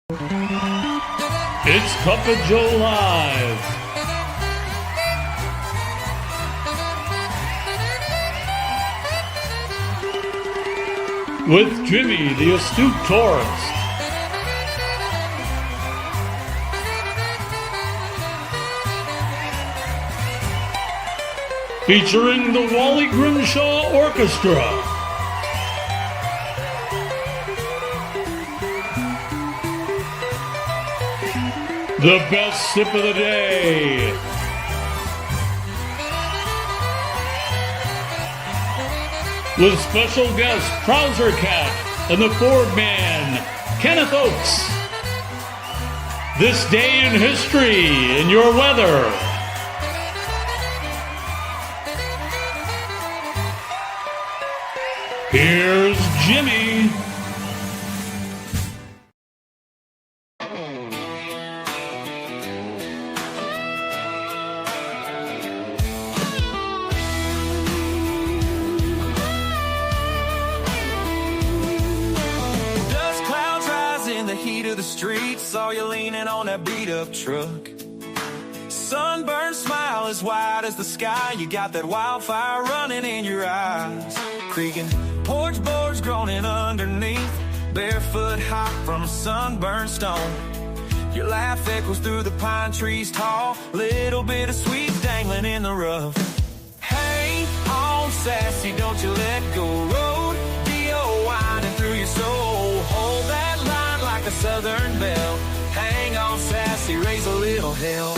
It's Cup of Joe Live. With Jimmy, the astute tourist. Featuring the Wally Grimshaw Orchestra. The best sip of the day. With special guest Trouser Cat and the Ford Man, Kenneth Oakes. This day in history in your weather. Here's Jimmy. Saw you leaning on that beat-up truck. Sunburned smile as wide as the sky. You got that wildfire running in your eyes. Creaking porch boards groaning underneath. Barefoot hop from a sunburned stone. Your laugh echoes through the pine trees tall. Little bit of sweet dangling in the rough. Hang on, sassy, don't you let go. Road, D.O. winding through your soul. Hold that line like a southern belle. Hang on, sassy, raise a little hell.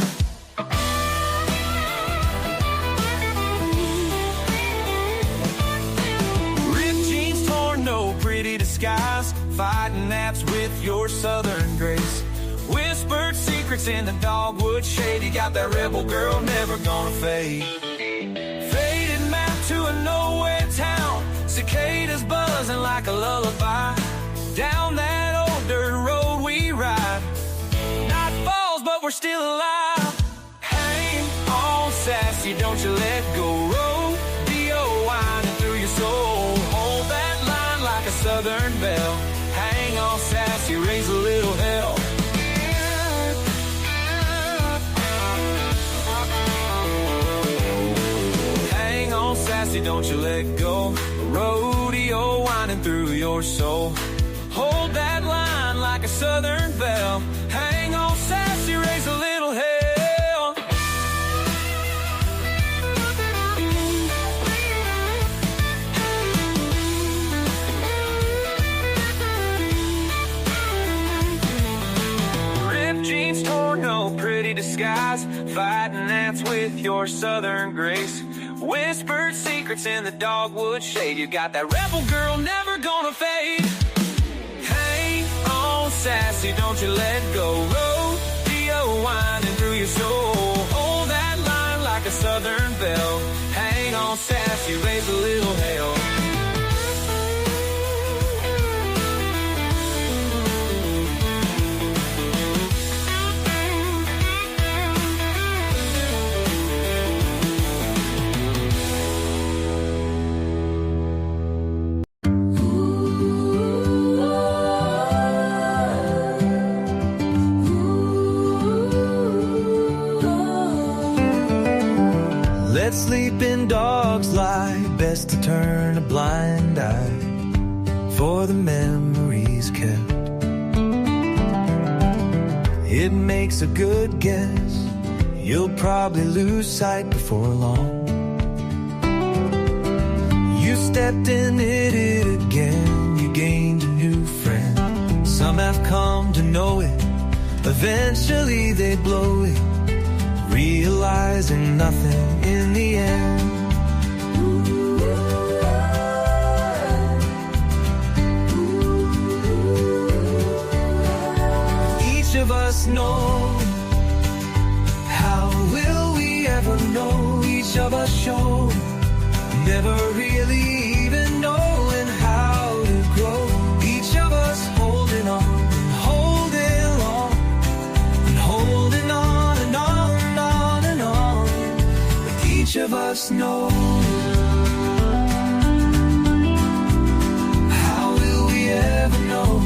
Ripped jeans torn, no pretty disguise. Fighting naps with your southern grace. Whispered secrets in the dogwood shade. You got that rebel girl, never gonna fade. Faded map to a nowhere town. Cicadas buzzing like a lullaby. Down that old dirt road we ride. Night falls, but we're still alive. Hang on, sassy, don't you let go. Road, D.O. winding through your soul. Hold that line like a southern belle. Hang on, sassy, raise a little hell. Hang on, sassy, don't you let go. Rodeo winding through your soul. Hold that line like a southern belle. Hang on, sassy, raise a little hell. Ripped jeans torn, no pretty disguise. Fighting gnats with your southern grace. Whispered secrets in the dogwood shade. You got that rebel girl, never gonna fade. Sassy, don't you let go. Rodeo winding through your soul. Hold that line like a southern belle. Hang on, sassy, raise a little hell. Let sleeping dogs lie, best to turn a blind eye for the memories kept. It makes a good guess, you'll probably lose sight before long. You stepped in it again, you gained a new friend. Some have come to know it, eventually they blow it, realizing nothing in the end. Each of us know. How will we ever know? Each of us show. Never really even knowing how to grow. Each of us holding on and holding on and holding on and on and on. But each of us know. How will we ever know?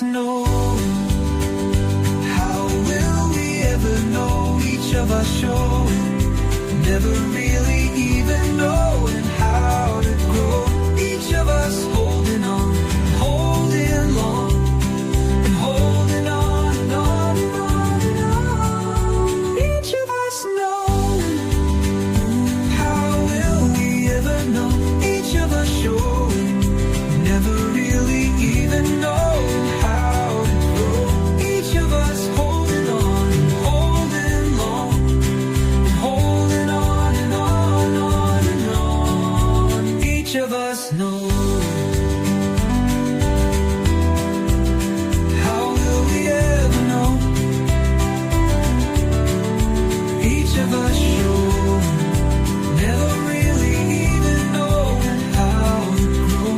us know? How will we ever know? Each of us showing, never really even knowing how to grow. Each of us holding on, holding long, and holding on and on and on and on. Each of us know. How will we ever know? Each of us showing, never really even knowing how to grow. Each of us holding on and holding long, and holding on and on and on. Each of us knows. How will we ever know? Each of us showing, never really even knowing how to grow.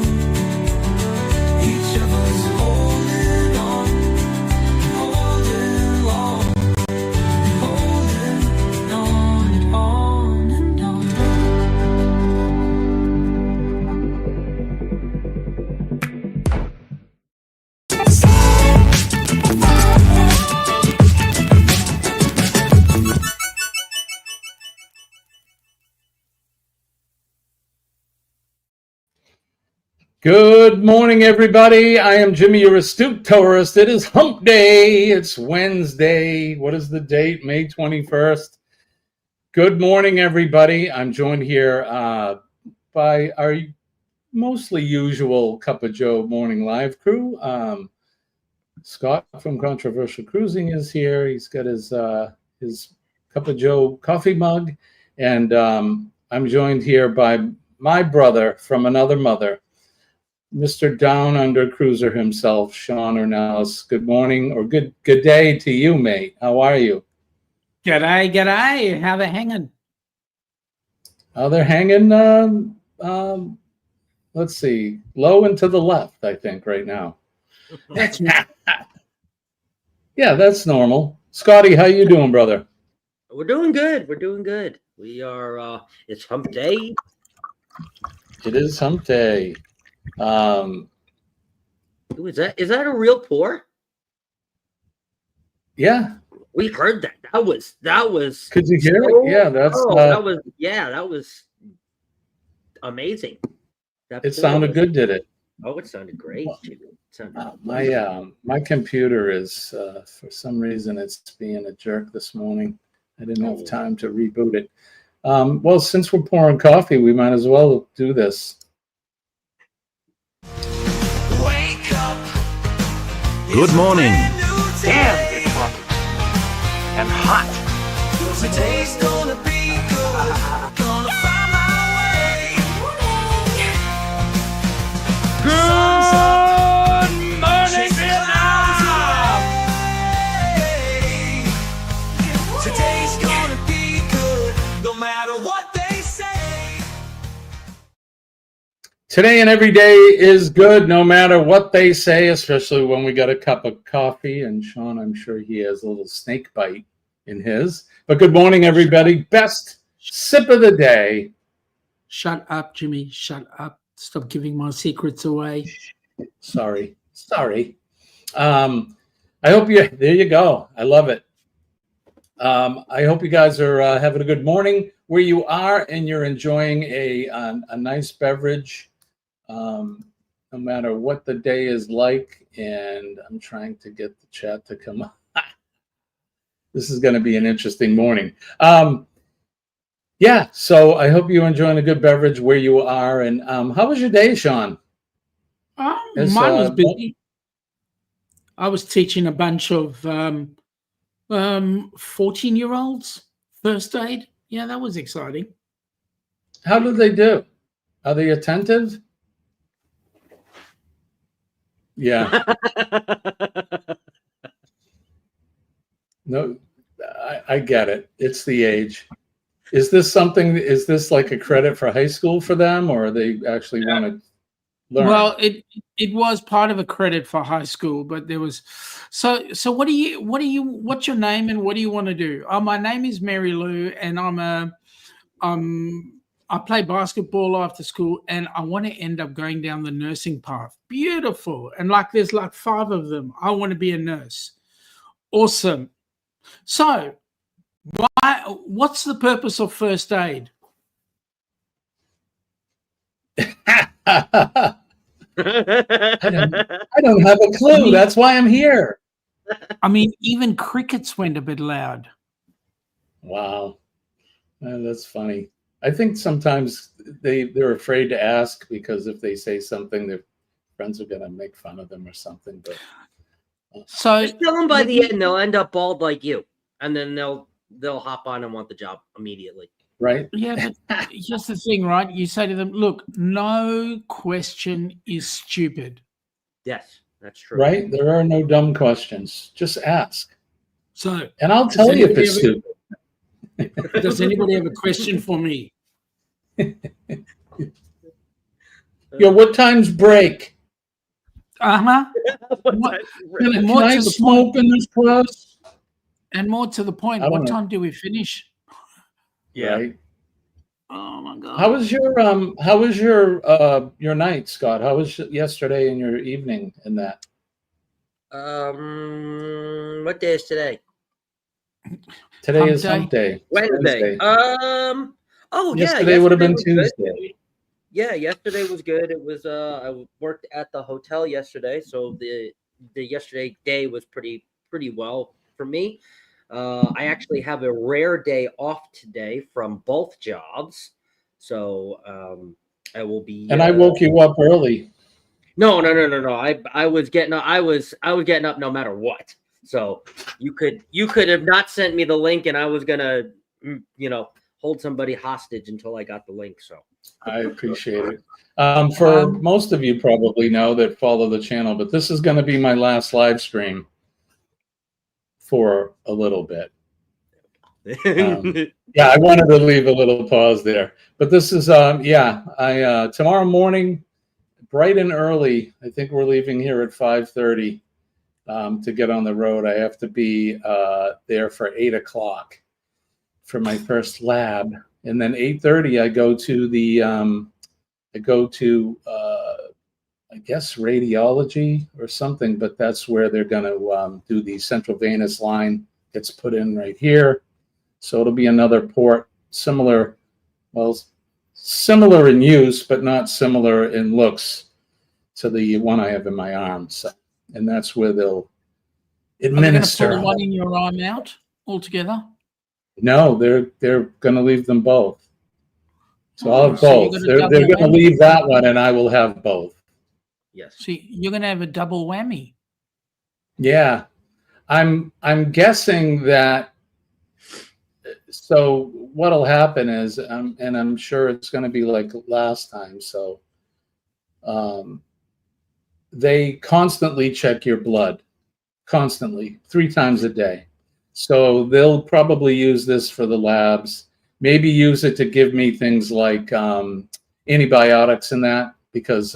Each of us holding on, holding long, holding on and on and on. Good morning, everybody. I am Jimmy, your astute tourist. It is hump day. It's Wednesday. What is the date? May 21st. Good morning, everybody. I'm joined here by our mostly usual Cup of Joe morning live crew. Scott from Controversial Cruising is here. He's got his Cup of Joe coffee mug. And I'm joined here by my brother from another mother, Mr. Down Under Cruiser himself, Sean Ornelas. Good morning or good day to you, mate. How are you? G'day. How they hanging? Oh, they're hanging, let's see, low and to the left, I think, right now. That's Yeah, that's normal. Scotty, how you doing, brother? We're doing good. We are, it's hump day. It is hump day. Ooh, is that a real pour? Yeah. We heard that. That was. Could you hear it? Yeah, that's. that was amazing. It sounded good, did it? Oh, it sounded great. My computer is for some reason it's being a jerk this morning. I didn't have time to reboot it. Well, since we're pouring coffee, we might as well do this. Wake up. Good morning. Damn, it's hot. And hot. Today's gonna be good. Gonna find my way. Good morning, Vietnam. Today's gonna be good. No matter what they say. Today and every day is good, no matter what they say, especially when we got a cup of coffee. And Sean, I'm sure he has a little snake bite in his. But good morning, everybody. Best sip of the day. Shut up, Jimmy. Shut up. Stop giving my secrets away. Sorry. I hope there you go. I love it. I hope you guys are having a good morning where you are and you're enjoying a nice beverage, no matter what the day is like. And I'm trying to get the chat to come up. This is going to be an interesting morning. Yeah, so I hope you're enjoying a good beverage where you are. And how was your day, Sean? Mine was busy. I was teaching a bunch of 14-year-olds first aid. Yeah, that was exciting. How did they do? Are they attentive? Yeah. No, I get it. It's the age. Is this like a credit for high school for them, or they actually want to learn? Well, it was part of a credit for high school, but there was so what's your name and what do you want to do? My name is Mary Lou, and I'm I play basketball after school, and I want to end up going down the nursing path. Beautiful. And like there's like 5 of them. I want to be a nurse. Awesome. So what's the purpose of first aid? I don't have a clue. That's why I'm here. I mean, even crickets went a bit loud. Wow. That's funny. I think sometimes they're afraid to ask because if they say something, their friends are going to make fun of them or something. But So Just tell them by the end they'll end up bald like you, and then they'll hop on and want the job immediately. right? yeah, but here's the thing, right? You say to them, look, no question is stupid. Yes, that's true. Right? There are no dumb questions. Just ask. So And I'll tell you if it's anybody stupid. does anybody have a question for me? Yo, what time's break? Uh-huh. What- Can More I to the smoke in this class? And more to the point, I don't what know. time do we finish? Yeah. Right. Oh my god. How was your night, Scott? How was yesterday and your evening in that? What day is today? Today Hump is day? hump day. It's Wednesday. Oh yeah. Yesterday would have been was good. Tuesday. Yeah, yesterday was good. It was I worked at the hotel yesterday, so the yesterday day was pretty well for me. I actually have a rare day off today from both jobs, so I will be. And I woke you up early. No. I was getting up no matter what. So you could have not sent me the link, and I was gonna hold somebody hostage until I got the link. So I appreciate it. For most of you probably know that follow the channel, but this is going to be my last live stream for a little bit. Yeah, I wanted to leave a little pause there, but this is tomorrow morning, bright and early. I think we're leaving here at 5:30 to get on the road. I have to be there for 8 o'clock for my first lab, and then 8:30 I go to the I guess radiology or something, but that's where they're going to do the central venous line. Gets put in right here. So it'll be another port, similar in use, but not similar in looks to the one I have in my arm. So, and that's where they'll administer. Are they going to pull one in your arm out altogether? No, they're going to leave them both. So I'll have So you're both. gonna They're double going to leave that one, and I will have both. yes. So you're going to have a double whammy. Yeah, I'm guessing that. So what'll happen is, and I'm sure it's going to be like last time. So, they constantly check your blood, constantly 3 times a day. So they'll probably use this for the labs. Maybe use it to give me things like antibiotics and that, because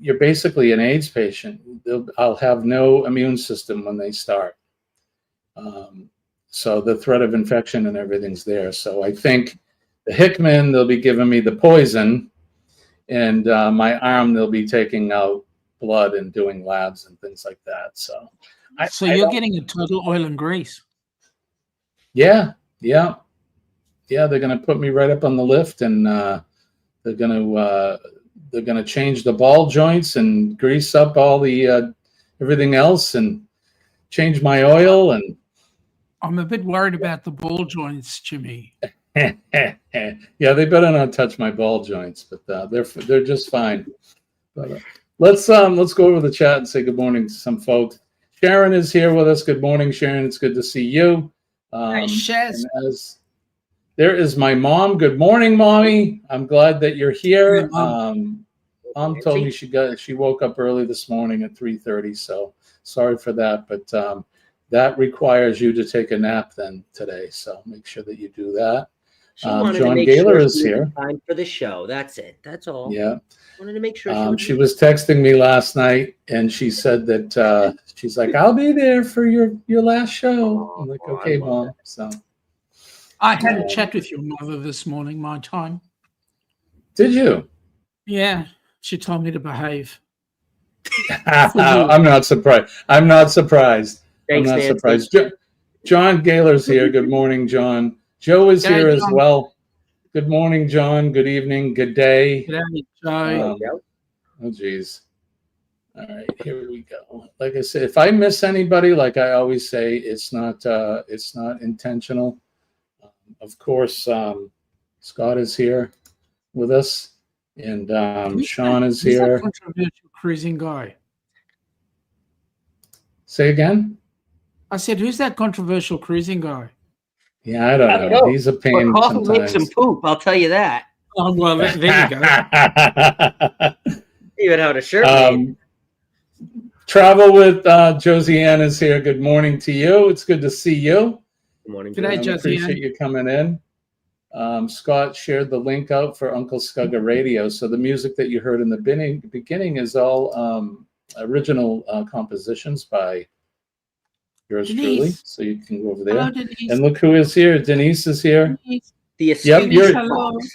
you're basically an AIDS patient. I'll have no immune system when they start. So the threat of infection and everything's there. So I think the Hickman, they'll be giving me the poison, and my arm, they'll be taking out blood and doing labs and things like that. So, So you're getting a total oil and grease. yeah. They're going to put me right up on the lift, and they're going to change the ball joints and grease up all the everything else, and change my oil. And I'm a bit worried about the ball joints, Jimmy. yeah, they better not touch my ball joints, but they're just fine. But, let's go over the chat and say good morning to some folks. Sharon is here with us. Good morning, Sharon. It's good to see you. Hey, Shaz. There is my mom. Good morning, Mommy. I'm glad that you're here. Good morning. Mom told me she woke up early this morning at 3:30, so sorry for that. But that requires you to take a nap then today, so make sure that you do that. She wanted John to make Gaylor sure is she here. had time for the show. That's it. That's all. Yeah. Wanted to make sure She was texting me last night, and she said that she's like, "I'll be there for your last show." I'm like, "Okay, Mom." So I had a chat with your mother this morning, my time. Did you? Yeah, she told me to behave. I'm not surprised. I'm not surprised. Thanks, I'm not Nancy. surprised. John Gaylor's here. Good morning, John. Joe is G'day, here as John. well. Good morning, John. Good evening. Good day. G'day, Joe. Oh, geez. All right, here we go. Like I said, if I miss anybody, like I always say, it's not intentional. Of course, Scott is here with us, and Sean is Who's that here. controversial cruising guy? Say again? I said, who's that controversial cruising guy? Yeah, I don't know. He's a pain But coffee makes sometimes. him poop, I'll tell you that. Oh, well, there you go. Even out a shirt made. Travel with Josiane is here. Good morning to you. It's good to see you. Good morning. G'day, Joe. Josiane. Appreciate you coming in. Scott shared the link out for Uncle Scugga Radio. So the music that you heard in the beginning is all original compositions by yours Denise. truly. So you can go over there. Hello, Denise. And look who is here. Denise is here. Denise. The astute you're- Hello. jukebox,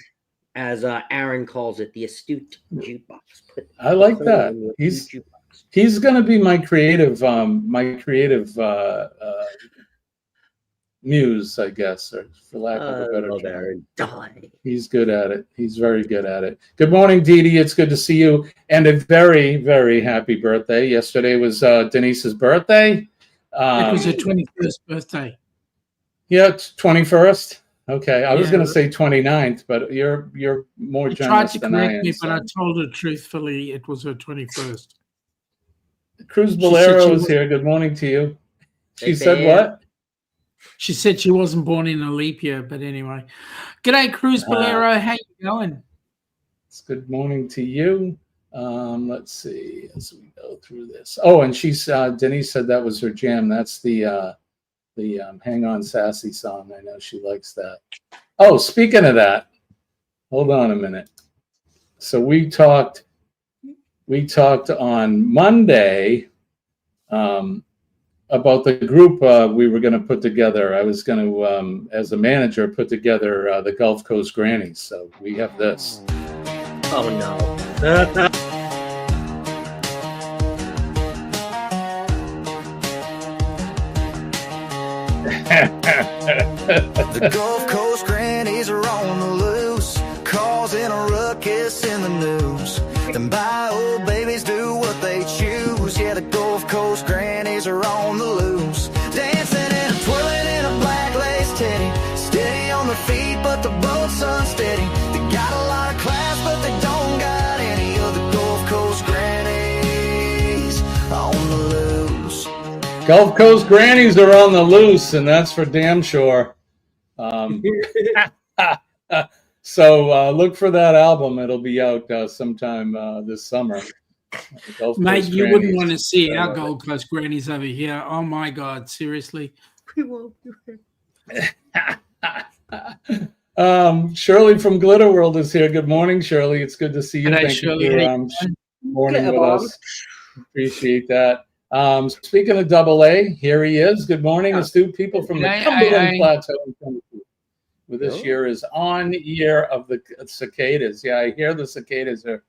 as Aaron calls it, the astute jukebox. I like Put that. it in the He's astute jukebox. He's going to be my creative muse, I guess, or for lack of a better Love term. Aaron. Die. He's good at it. He's very good at it. Good morning, Dee Dee. It's good to see you. And a very, very happy birthday. Yesterday was Denise's birthday. It was her 21st birthday. Yeah, it's 21st. Okay, I was Yeah. going to say 29th, but you're more She tried generous to than I correct am. me, but I so. told her truthfully it was her 21st. Cruz She Bolero said she is was- here. Good morning to you. She Hey, said babe. what? She said she wasn't born in a leap year, but anyway. G'day, Cruz Bolero. How you going? It's good morning to you. Let's see as we go through this. Oh, and she's Denise said that was her jam. That's the Hang On Sassy song. I know she likes that. Oh, speaking of that, hold on a minute. So we talked on Monday about the group we were going to put together. I was going to, as a manager, put together the Gulf Coast Grannies. So we have this. Oh no. The Gulf Coast grannies are on the loose, causing a ruckus in the news. Them bio babies do what they choose. Yeah, the Gulf Coast grannies are on the loose, dancing and twirling in a black lace teddy, steady on their feet, but the boat's unsteady. They got a lot of class, but they don't got any of the Gulf Coast grannies on the loose. Gulf Coast Grannies are on the loose, and that's for damn sure. So look for that album. It'll be out sometime this summer. Gulf Mate, Coast you wouldn't Grannies. want to see I our love it. Gold Coast grannies over here. Oh my God, seriously. Shirley from Glitter World is here. Good morning, Shirley. It's good to see you. G'day, Thank Shirley. you How for you morning Yeah, with Bob. us. Appreciate that. Speaking of Double A, here he is. Good morning, astute people from the Hey, Cumberland hey. Plateau. With this Oh. year is on year of the cicadas. Yeah, I hear the cicadas are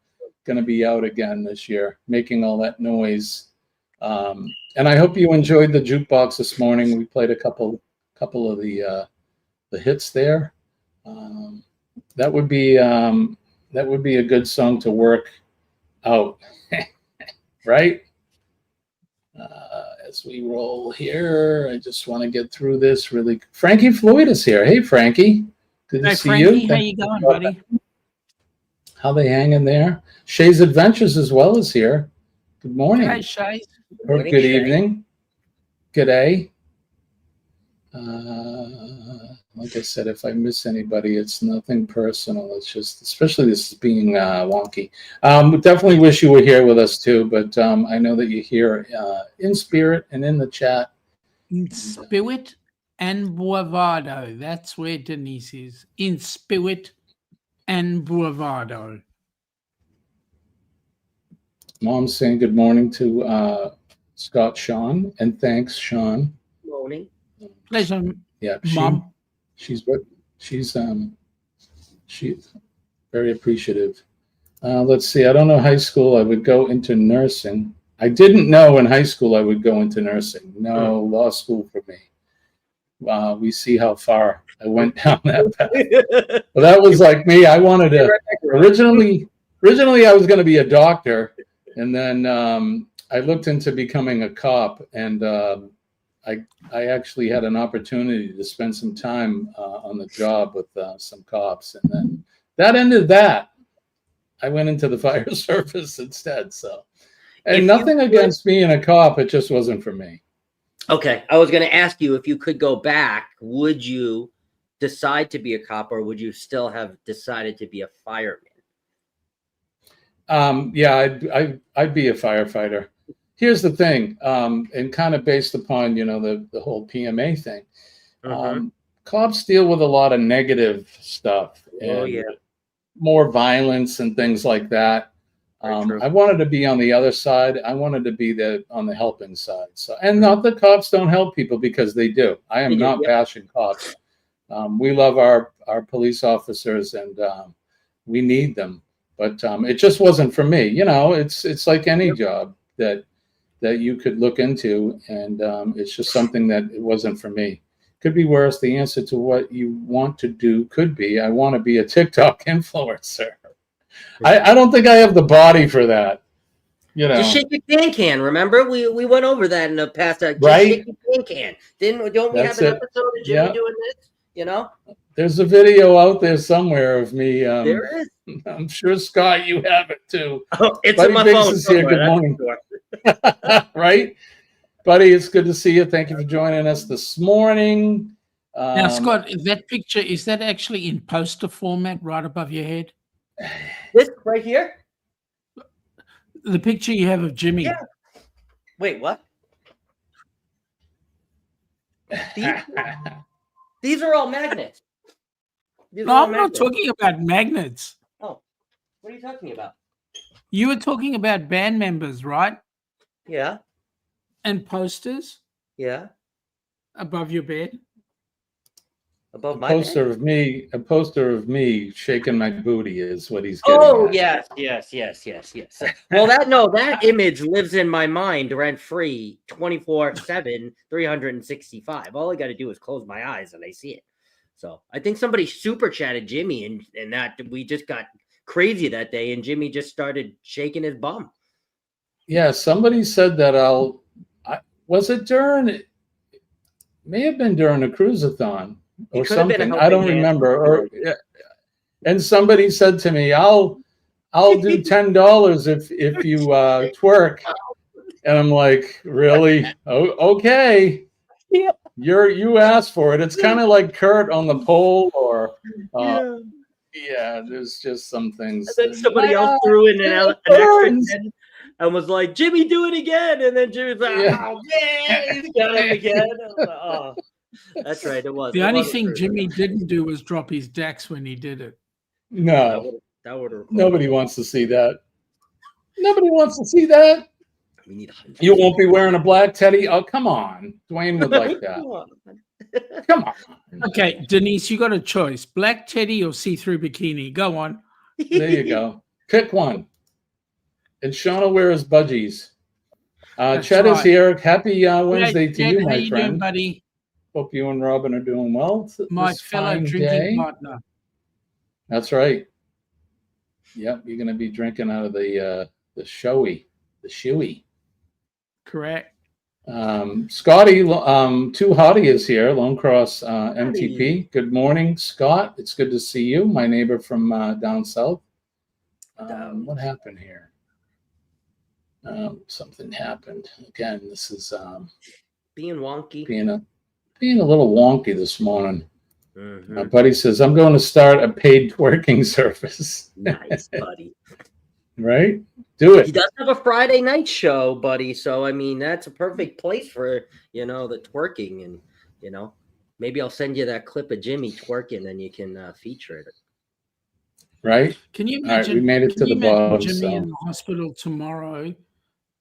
going to be out again this year, making all that noise. And I hope you enjoyed the jukebox this morning. We played a couple of the hits there. That would be a good song to work out, right? As we roll here, I just want to get through this really. Frankie Floyd is here. Hey, Frankie. Good to Hey, see Frankie, you. how you going, buddy? How they hanging there? Shay's Adventures as well is here. Good morning. Hey, Shay. Or Morning, good Shay. evening. Good day. Like I said, if I miss anybody, it's nothing personal. It's just, especially this is being wonky. We definitely wish you were here with us too, but I know that you're here in spirit and in the chat. In spirit and bravado. That's where Denise is. In spirit and bravado. Mom's saying good morning to Scott Sean, and thanks, Sean. Morning. Pleasure, Yeah, Mom. she's very appreciative. Let's see. I don't know high school. I would go into nursing. I didn't know in high school I would go into nursing. No, law school for me. We see how far I went down that path. Well, that was like me. I wanted to originally I was going to be a doctor, and then I looked into becoming a cop, and I actually had an opportunity to spend some time on the job with some cops, and then that ended that. I went into the fire service instead. So, and nothing against being a cop, it just wasn't for me. Okay, I was going to ask you, if you could go back, would you decide to be a cop, or would you still have decided to be a fireman? Yeah, I'd be a firefighter. Here's the thing, and kind of based upon, the whole PMA thing, cops deal with a lot of negative stuff and more violence and things like that. I wanted to be on the other side. I wanted to be on the helping side. So, and not that cops don't help people, because they do. I am not bashing cops. We love our police officers, and we need them. But it just wasn't for me. It's like any job that you could look into, and it's just something that it wasn't for me. Could be worse. The answer to what you want to do could be, I want to be a TikTok influencer. I don't think I have the body for that. Just shake your can. Remember, we went over that in the past. Just right? Shake your can. Don't we have an episode of Jimmy doing this? There's a video out there somewhere of me. There is. I'm sure, Scott, you have it too. Oh, it's Buddy in my Biggs phone. is here. Good morning. Right, Buddy, it's good to see you. Thank you for joining us this morning. Now, Scott, that picture, is that actually in poster format right above your head? This right here? The picture you have of Jimmy. Yeah. Wait, what? These are all magnets. No, I'm not talking about magnets. Oh, what are you talking about? You were talking about band members, right? Yeah. And posters? Yeah. Above your bed? Above my poster bed? A poster of me shaking my booty is what he's getting. Oh, at. yes. Well, that image lives in my mind rent free 24/7, 365. All I got to do is close my eyes and I see it. So I think somebody super chatted Jimmy, and that we just got crazy that day, and Jimmy just started shaking his bum. Yeah, somebody said that was it during? It may have been during a cruisathon or something. I don't remember. And somebody said to me, "I'll do $10 if you twerk," and I'm like, "Really? Oh, okay." Yeah. You asked for it. It's kind of like Kurt on the pole, or there's just some things. And then somebody else threw in an extra 10 and was like, "Jimmy, do it again." And then Jimmy's like, "Oh man, he's got him again." I was like, oh, that's right. It was. The only thing Jimmy didn't do was drop his Dax when he did it. No, that would have. Nobody wants to see that. Nobody wants to see that. We need You won't be wearing a black teddy. Oh, come on. Dwayne would like that. Come on. Okay, Denise, you got a choice: black teddy or see-through bikini. Go on. There you go. Pick one. And Sean will wear his budgies. Chet is here. Happy Wednesday to you, my friend. Doing, buddy? Hope you and Robin are doing well. My fellow drinking partner. That's right. Yep, you're going to be drinking out of the shoey. Correct. Scotty, Too Hottie is here. Lone Cross MTP. Good morning, Scott. It's good to see you, my neighbor from down south. What happened here? Something happened. Again, this is being wonky. Being a little wonky this morning. My buddy says, I'm going to start a paid twerking service. Nice, buddy. Right? Do it. He does have a Friday night show, buddy. So, I mean, that's a perfect place for, the twerking. And, maybe I'll send you that clip of Jimmy twerking and you can feature it. Right? Can you All imagine? right, we made it to the bottom. Jimmy in the hospital tomorrow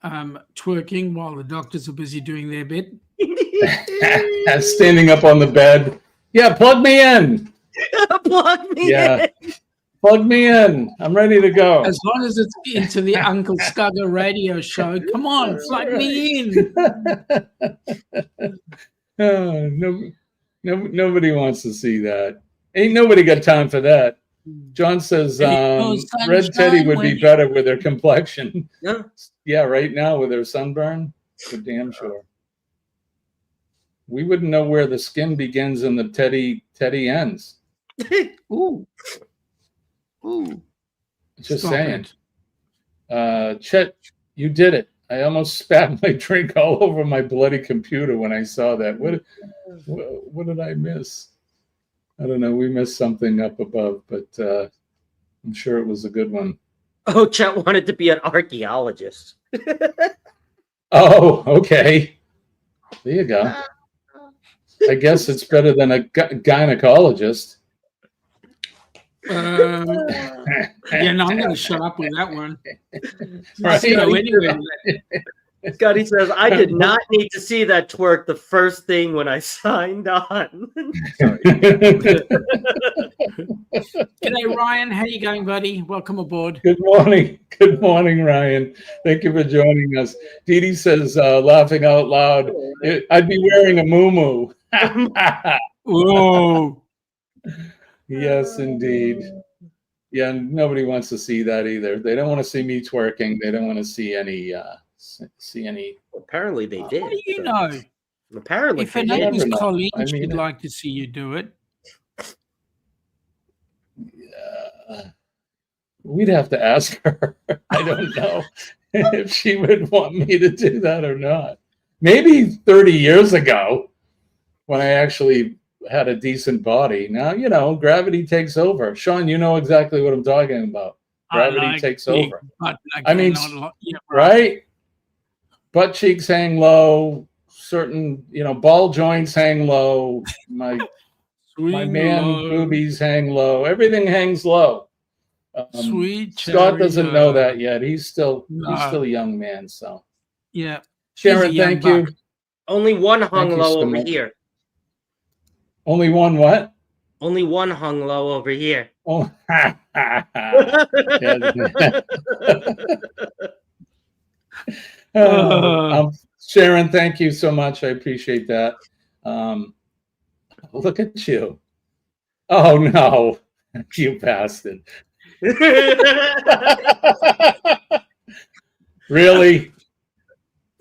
twerking while the doctors are busy doing their bit? Standing up on the bed. Yeah, plug me in. Plug me Yeah. in. Plug me in. I'm ready to go. As long as it's into the Uncle Scugger radio show. Come on, plug me in. Oh, nobody wants to see that. Ain't nobody got time for that. John says Red Teddy would be better with her complexion. Yeah. Yeah, right now with her sunburn, for damn sure. We wouldn't know where the skin begins and the teddy ends. Ooh. Ooh. Just Stop saying. it. Chet, you did it. I almost spat my drink all over my bloody computer when I saw that. What did I miss? I don't know. We missed something up above, but I'm sure it was a good one. Oh, Chet wanted to be an archaeologist. Oh, okay. There you go. I guess it's better than a gynecologist. Yeah, no, I'm going to shut up with that one. Right. So anyway, Scotty says, I did not need to see that twerk the first thing when I signed on. g'day, Ryan. How you going, buddy? Welcome aboard. Good morning. Good morning, Ryan. Thank you for joining us. Dee Dee says, laughing out loud, I'd be wearing a muumuu. Whoa. Yes, indeed. Yeah, nobody wants to see that either. They don't want to see me twerking. They don't want to see any Apparently they did. What do you know? Apparently If her they name did. was Never know. Colleen, I mean, she'd like to see you do it. We'd have to ask her. I don't know if she would want me to do that or not. Maybe 30 years ago when I actually had a decent body. Now, you know, gravity takes over. Sean, you know exactly what I'm talking about. Gravity takes big over. butt, I mean, yeah, right? Butt cheeks hang low, certain, you know, ball joints hang low. My Swing man low, boobies hang low. Everything hangs low. sweet Scott cherry doesn't know that yet. He's still No. a young man. So Yeah. Sharon, He's a young thank you. buck. Only one hung Thank you low so over much. here. Only one what? Only one hung low over here. Oh, Sharon, thank you so much. I appreciate that. Look at you. Oh no, you bastard. Really?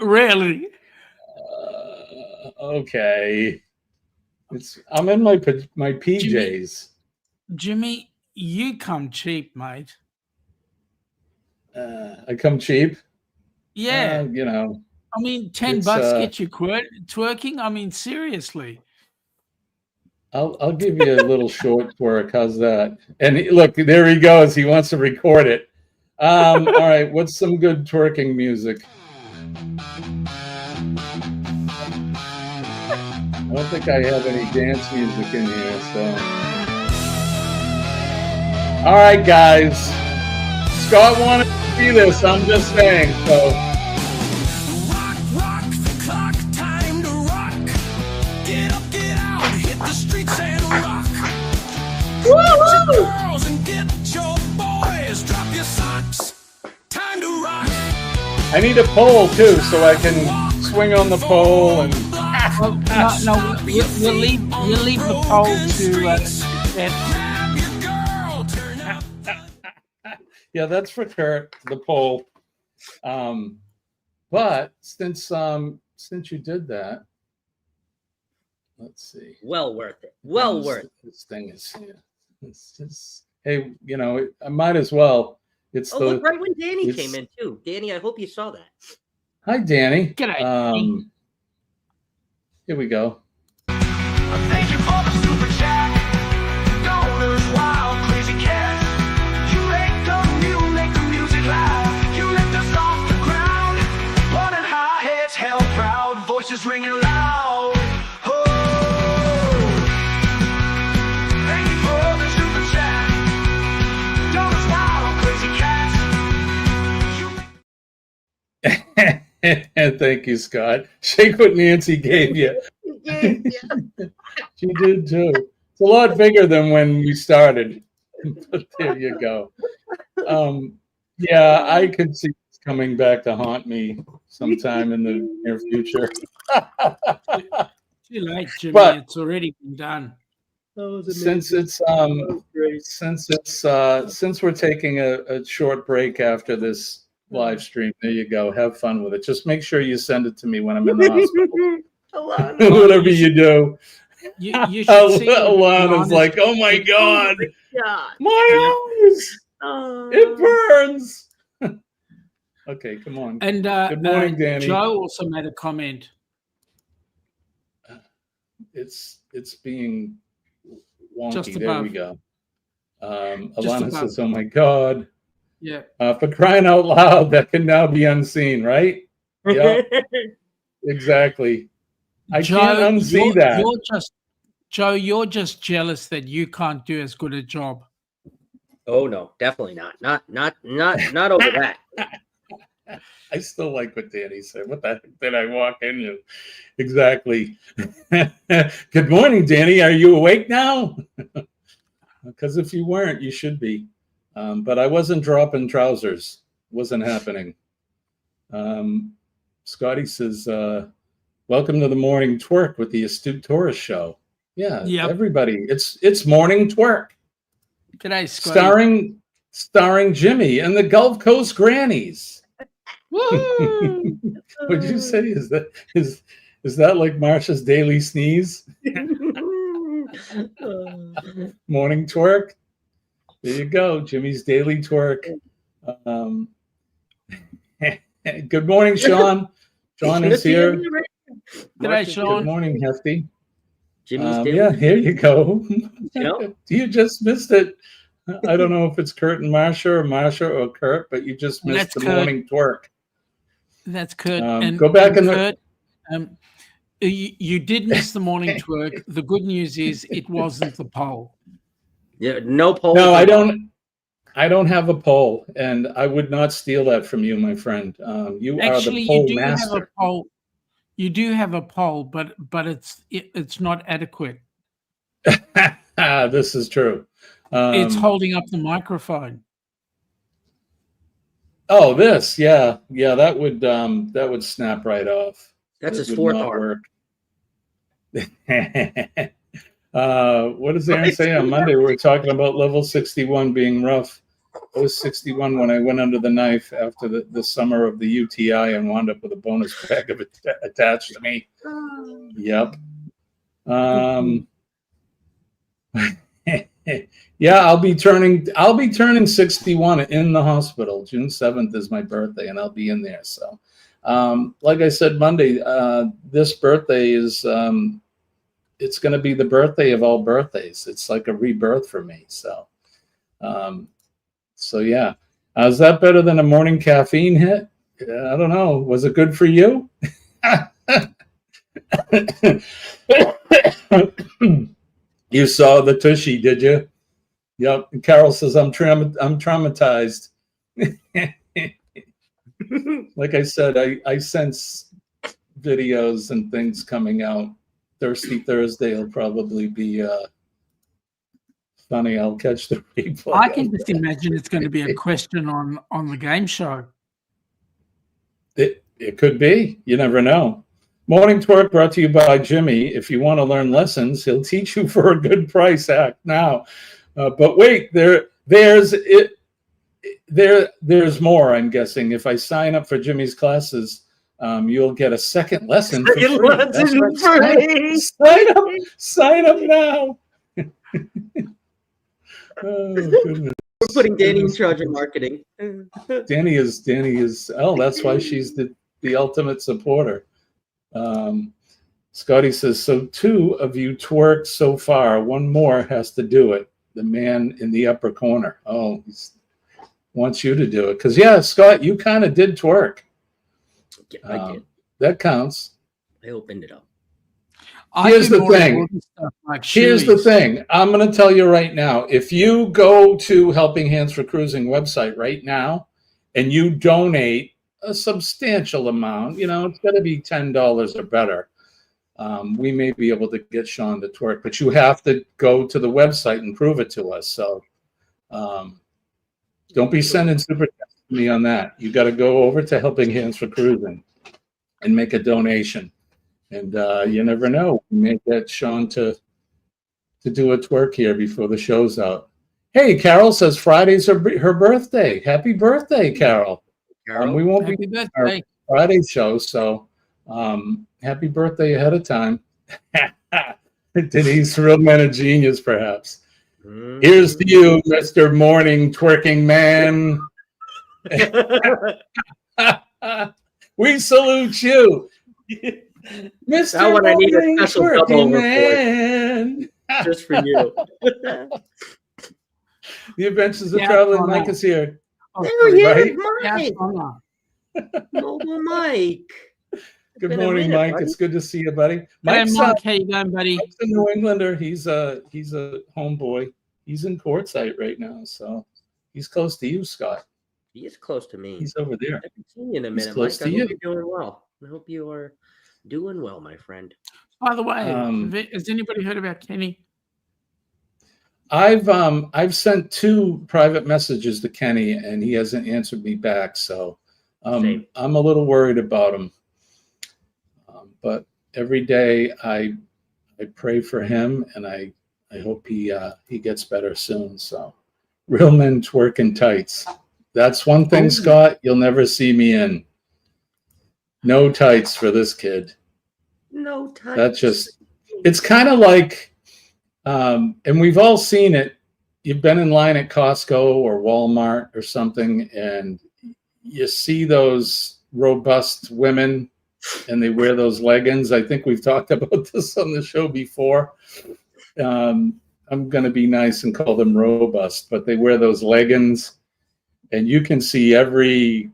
Really? Okay. I'm in my PJs. Jimmy, you come cheap, mate. I come cheap. Yeah. You know. I mean, $10 it's, get you twerking. I mean, seriously. I'll give you a little short twerk. How's that? And look, there he goes. He wants to record it. All right. What's some good twerking music? I don't think I have any dance music in here. So, all right, guys. Scott wanted to see this. I'm just saying. So. Rock, rock the clock, time to rock. Get up, get out, hit the streets and rock. Get your girls and get your boys. Drop your socks. Time to rock. I need a pole too, so I can swing on the pole and. Well, no, we'll leave the poll to Ed. Grab your girl, turn up. Yeah, that's for Kurt, the poll. But since you did that, let's see. Well worth it. Well worth it. This thing is. Yeah, it's just. Hey, you know, I might as well. It's Oh, the. look, right when Danny it's- came in, too. Danny, I hope you saw that. Hi, Danny. G'day, Danny. Here we go. Thank you for the super chat. Donors, wild, crazy cats. You make the music loud. You lift us off the ground. Born in high heads, held proud. Voices ringing loud. Oh. Thank you for the super chat. Donors, wild, crazy cats. Thank you, Scott. Shake what Nancy gave you. She did too. It's a lot bigger than when we started. But there you go. Yeah, I could see it's coming back to haunt me sometime in the near future. Too late, Jimmy. But- It's already been done. Since we're taking a short break after this live stream, there you go. Have fun with it. Just make sure you send it to me when I'm in the hospital. Whatever you do. You should see Alana's like, oh my God, my eyes, it burns. Okay, come on. And Good morning, Danny. Joe also made a comment. It's being wonky. Just There we above. go. Just Alana above. says, oh my God. Yeah. For crying out loud, that can now be unseen, right? Yeah, exactly. I can't unsee that. You're just jealous that you can't do as good a job. Oh no, definitely not. Not over that. I still like what Danny said. What the heck did I walk into? Exactly. Good morning, Danny. Are you awake now? Because if you weren't, you should be. But I wasn't dropping trousers. Wasn't happening. Scotty says, welcome to the morning twerk with the Astute Tourist Show. Yeah, Yep. Everybody. It's morning twerk. G'day, Scotty. Starring Jimmy and the Gulf Coast Grannies. Woo! Would you say is that like Marsha's daily sneeze? Morning twerk. There you go, Jimmy's daily twerk. Good morning, Sean. Sean is here. G'day, Sean. Good morning, Hefty. Jimmy's daily. Yeah, here you go. know? You just missed it. I don't know if it's Kurt and Marsha or Kurt, but you just missed That's the Kurt. morning twerk. That's Kurt. Go back and Kurt, you did miss the morning twerk. The good news is it wasn't the poll. Yeah, no poll. No, I don't have a poll, and I would not steal that from you, my friend. You Actually, are the poll you do have a master. poll. You do have a poll, but it's not adequate. This is true. It's holding up the microphone. Oh, this, yeah, that would snap right off. That's It his would fourth not arm. work. What does Aaron say on Monday? We were talking about level 61 being rough. I was 61 when I went under the knife after the summer of the UTI and wound up with a bonus bag of it attached to me. Yep. Yeah, I'll be turning 61 in the hospital. June 7th is my birthday, and I'll be in there. So, like I said Monday, this birthday is it's going to be the birthday of all birthdays. It's like a rebirth for me. So, yeah. Is that better than a morning caffeine hit? I don't know. Was it good for you? You saw the tushy, did you? Yep. And Carol says, I'm traumatized. Like I said, I sense videos and things coming out. Thirsty Thursday will probably be funny. I'll catch the replay. I can just imagine it's going to be a question on the game show. It could be. You never know. Morning Twerk brought to you by Jimmy. If you want to learn lessons, he'll teach you for a good price. Act now. But wait, there's more. I'm guessing if I sign up for Jimmy's classes, you'll get a second lesson for free. That's right. Sign up now. Oh, goodness. We're putting Danny in charge of marketing. Danny is. Oh, that's why she's the ultimate supporter. Scotty says, so 2 of you twerked so far. One more has to do it. The man in the upper corner. Oh, he wants you to do it. Because, yeah, Scott, you kind of did twerk. Yeah, I did. That counts. I opened it up. Here's the thing. Here's the thing. I'm going to tell you right now. If you go to Helping Hands for Cruising website right now and you donate a substantial amount, it's got to be $10 or better. we may be able to get Sean to twerk, but you have to go to the website and prove it to us. So don't be sending super chats to me on that. You got to go over to Helping Hands for Cruising and make a donation. And you never know, we may get Sean to do a twerk here before the show's out. Hey, Carol says Friday's her birthday. Happy birthday, Carol. We won't Happy be birthday. Friday show, so happy birthday ahead of time. Denise, real man of genius, perhaps. Here's to you, Mr. Morning Twerking Man. We salute you, Mr. That one I need a Morning special double Twerking report. Man. Just for you. The Adventures of Yeah, Traveling Connor. Mike is here. Oh, There sorry. he Right? is, Yeah, Mike. Connor. Mobile Mike. Good Been a morning, minute, Mike. buddy. It's good to see you, buddy. Hey, Mike's Mike, how you going, buddy? Mike's a New Englander. He's a homeboy. He's in Quartzsite right now, so he's close to you, Scott. He is close to me. He's over there. I haven't seen you in a he's minute, close Mike. I to hope you. you're doing well. I hope you are doing well, my friend. By the way, Um, has anybody heard about Kenny? I've sent 2 private messages to Kenny, and he hasn't answered me back. So Same. I'm a little worried about him. But every day I pray for him, and I hope he gets better soon. So real men twerk in tights. That's one thing, Oh. Scott, you'll never see me in. No tights for this kid. No time. That's just, it's kind of like, and we've all seen it. You've been in line at Costco or Walmart or something, and you see those robust women and they wear those leggings. I think we've talked about this on the show before. I'm going to be nice and call them robust, but they wear those leggings and you can see every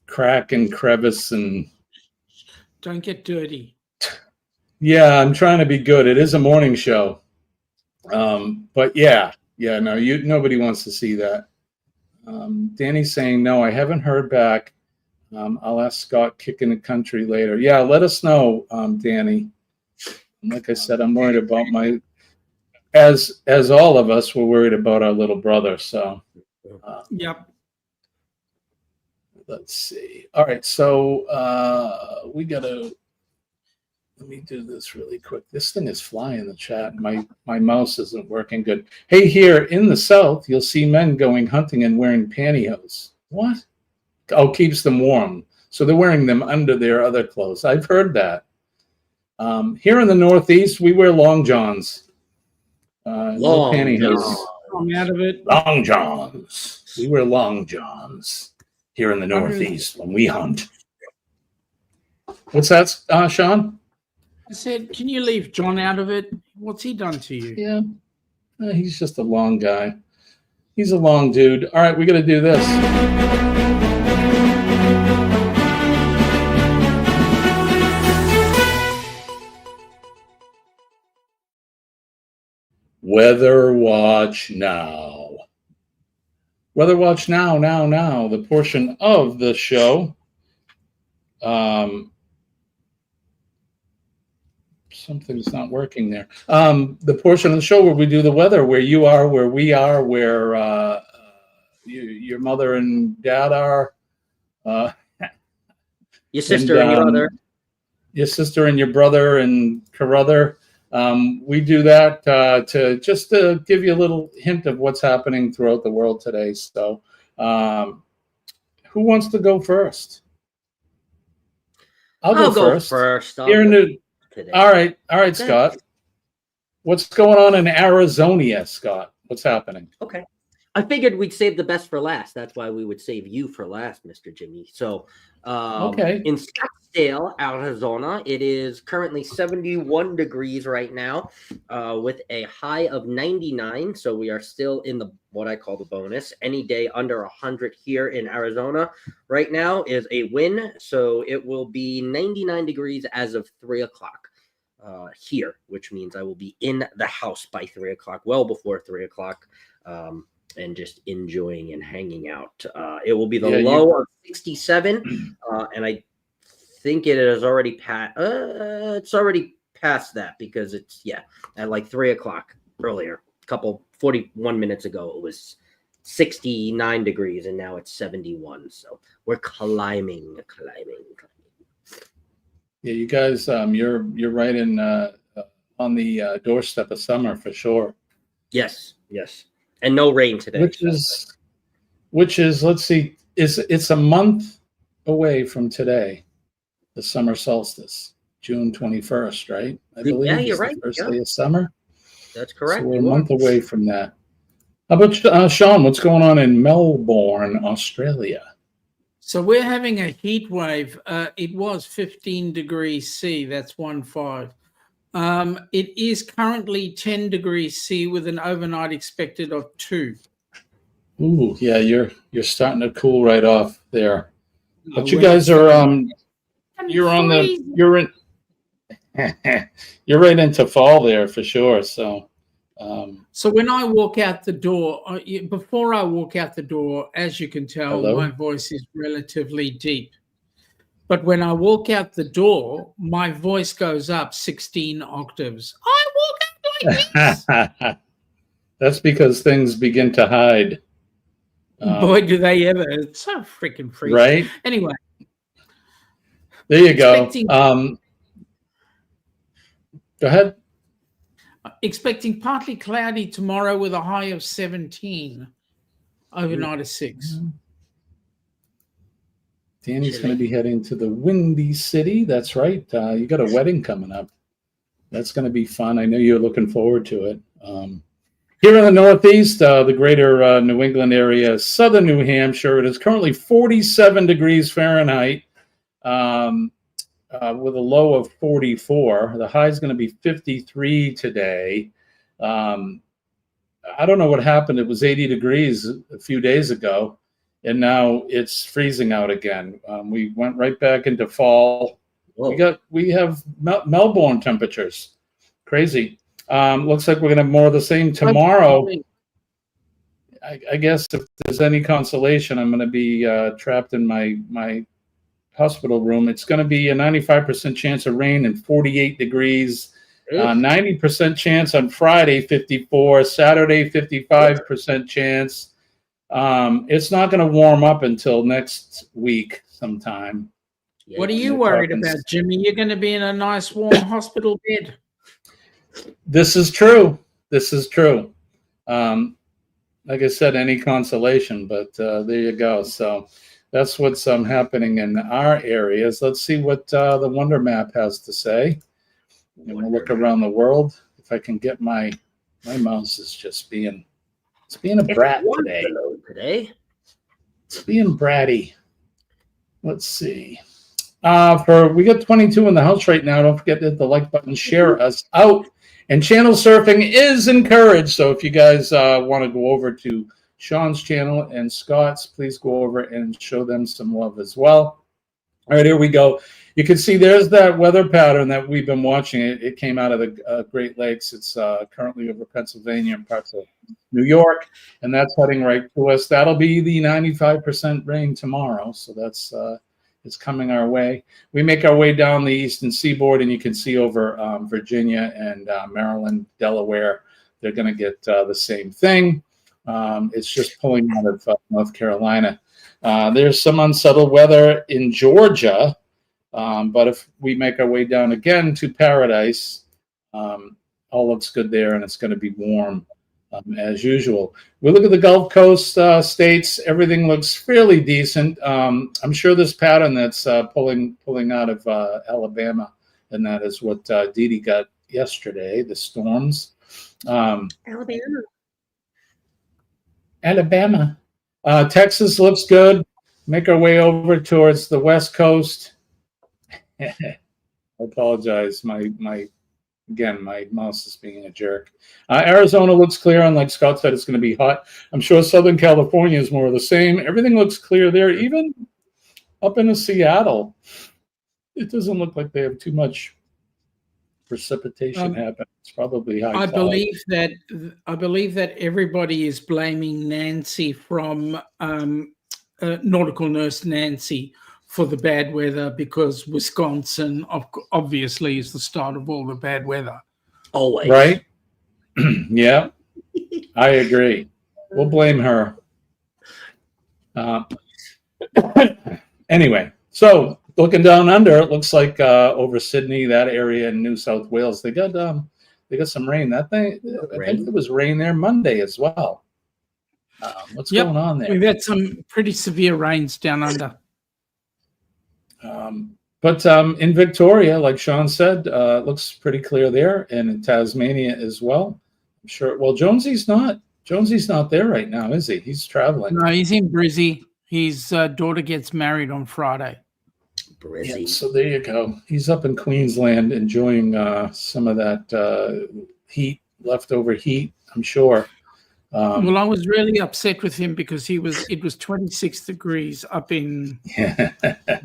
crack and crevice and Don't get dirty. yeah, I'm trying to be good. It is a morning show. But yeah, no, nobody wants to see that. Danny's saying, no, I haven't heard back. I'll ask Scott Kicking the Country later. Yeah, let us know, Danny. And like I said, I'm worried about as all of us, we're worried about our little brother. So Yep. let's see. All right, so we gotta. Let me do this really quick. This thing is flying in the chat. My mouse isn't working good. Hey, here in the South, you'll see men going hunting and wearing pantyhose. What? Oh, keeps them warm. So they're wearing them under their other clothes. I've heard that. Here in the Northeast, we wear long johns. No Long pantyhose. johns. I'm out of it. Long johns. We wear long johns here in the Northeast when we hunt. What's that, Sean? I said, can you leave John out of it? What's he done to you? Yeah. He's just a long guy. He's a long dude. All right, we got to do this. Weather Watch Now. Weather Watch Now, the portion of the show. Something's not working there. The portion of the show where we do the weather, where you are, where we are, where your mother and dad are. Your sister and your brother. Your sister and your brother and Carruthers. We do that to give you a little hint of what's happening throughout the world today. So, who wants to go first? I'll go first. Here in the today. All right, Scott. What's going on in Arizona, Scott? What's happening? Okay. I figured we'd save the best for last. That's why we would save you for last, Mr. Jimmy. So, Okay. In Scottsdale, Arizona, it is currently 71 degrees right now, with a high of 99. So we are still in the what I call the bonus. Any day under 100 here in Arizona right now is a win. So it will be 99 degrees as of 3 o'clock here, which means I will be in the house by 3 o'clock, well before 3 o'clock. And just enjoying and hanging out. It will be the low of 67, and I think it has already passed. It's already past that because it's at like 3 o'clock earlier, a couple 41 minutes ago. It was 69 degrees and now it's 71. So we're climbing. Yeah, you guys, you're right in on the doorstep of summer for sure. Yes, and no rain today. Which is let's see, it's a month away from today, the summer solstice, June 21st, right? I believe. Yeah, you're is the right. First day of summer. That's correct. So we're a month away from that. How about Sean? What's going on in Melbourne, Australia? So we're having a heat wave. It was 15 degrees C. That's 15. It is currently 10 degrees C with an overnight expected of 2. Ooh, yeah, you're starting to cool right off there. But you guys are you're in you're right into fall there for sure. So so when I walk out the door, before I walk out the door, as you can tell, Hello? my voice is relatively deep. But when I walk out the door, my voice goes up 16 octaves. I walk out like this. that's because things begin to hide. Boy, do they ever. It's so freaking freaky. Right? Anyway. There you go. Go ahead. Expecting partly cloudy tomorrow with a high of 17. Overnight of 6. Danny's going to be heading to the Windy City. That's right. You got a wedding coming up. That's going to be fun. I know you're looking forward to it. Here in the Northeast, the greater New England area, southern New Hampshire, it is currently 47 degrees Fahrenheit with a low of 44. The high is going to be 53 today. I don't know what happened. It was 80 degrees a few days ago, and now it's freezing out again. We went right back into fall. Whoa. We have Melbourne temperatures. Crazy. Looks like we're going to have more of the same tomorrow. I guess if there's any consolation, I'm going to be trapped in my hospital room. It's going to be a 95% chance of rain and 48 degrees. 90% chance on Friday, 54. Saturday, 55% chance. It's not going to warm up until next week sometime. What are you worried about, Jimmy? You're going to be in a nice warm hospital bed. This is true. Like I said, any consolation, but there you go. So that's what's happening in our areas. Let's see what the Wonder Map has to say. And we'll look around the world. If I can get my mouse is just being a brat today. It's being bratty. Let's see. We got 22 in the house right now. Don't forget to hit the like button, share us out. And channel surfing is encouraged. So if you guys want to go over to Sean's channel and Scott's, please go over and show them some love as well. All right, here we go. You can see there's that weather pattern that we've been watching. It came out of the Great Lakes. It's currently over Pennsylvania and parts of New York, and that's heading right to us. That'll be the 95% rain tomorrow. So that's it's coming our way. We make our way down the eastern seaboard, and you can see over Virginia and Maryland, Delaware. They're going to get the same thing. It's just pulling out of North Carolina. There's some unsettled weather in Georgia, but if we make our way down again to Paradise, all looks good there, and it's going to be warm as usual. We look at the Gulf Coast states. Everything looks fairly decent. I'm sure this pattern that's pulling out of Alabama, and that is what Dee Dee got yesterday, the storms. Alabama. Texas looks good. Make our way over towards the West Coast. I apologize. My mouse is being a jerk. Arizona looks clear, and like Scott said, it's going to be hot. I'm sure Southern California is more of the same. Everything looks clear there. Even up into Seattle, it doesn't look like they have too much precipitation happen. It's probably high. I believe that everybody is blaming Nancy from Nautical Nurse Nancy for the bad weather because Wisconsin obviously is the start of all the bad weather. Always. Right? Yeah, I agree. We'll blame her. Anyway, so looking down under, it looks like over Sydney, that area in New South Wales, they got some rain. I think there was rain there Monday as well. What's going on there? We've had some pretty severe rains down under. But in Victoria, like Sean said, it looks pretty clear there, and in Tasmania as well. I'm sure. Well, Jonesy's not there right now, is he? He's traveling. No, he's in Brizzy. His daughter gets married on Friday. Yeah, so there you go. He's up in Queensland enjoying some of that leftover heat, I'm sure. Well, I was really upset with him because it was 26 degrees up in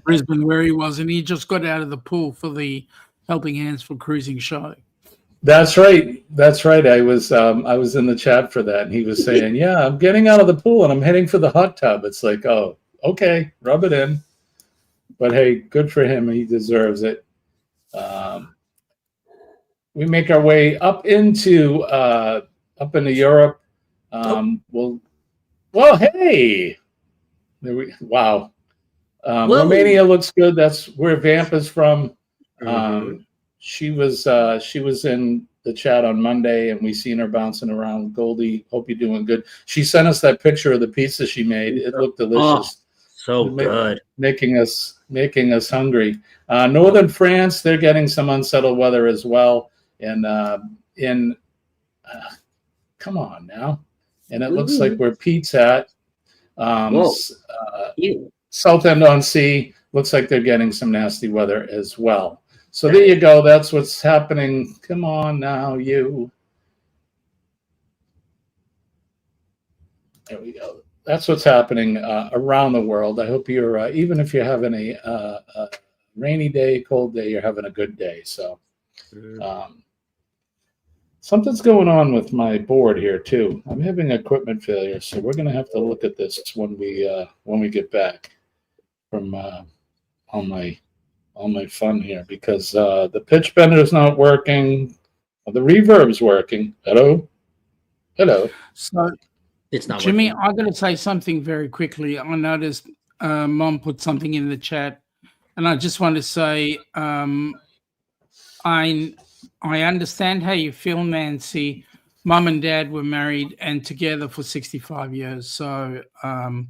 Brisbane where he was, and he just got out of the pool for the Helping Hands for Cruising show. That's right. I was in the chat for that, and he was saying, "Yeah, I'm getting out of the pool and I'm heading for the hot tub." It's like, oh, okay, rub it in. But hey, good for him. He deserves it. We make our way up into Europe. Well, hey, wow. Romania looks good. That's where Vamp is from. She was in the chat on Monday, and we seen her bouncing around. Goldie, hope you're doing good. She sent us that picture of the pizza she made. It looked delicious. So good. Making us hungry. Northern France, they're getting some unsettled weather as well. And come on now. And it looks like where Pete's at. Southend-on-Sea looks like they're getting some nasty weather as well. So there you go. That's what's happening. Come on now, you. There we go. That's what's happening around the world. I hope you're, even if you're having a rainy day, cold day, you're having a good day. So something's going on with my board here too. I'm having equipment failure, so we're going to have to look at this when we get back from all my fun here, because the pitch bender is not working. The reverb's working. Hello. So it's not Jimmy, working. I got to say something very quickly. I noticed Mom put something in the chat, and I just want to say I understand how you feel, Nancy. Mum and Dad were married and together for 65 years. So, and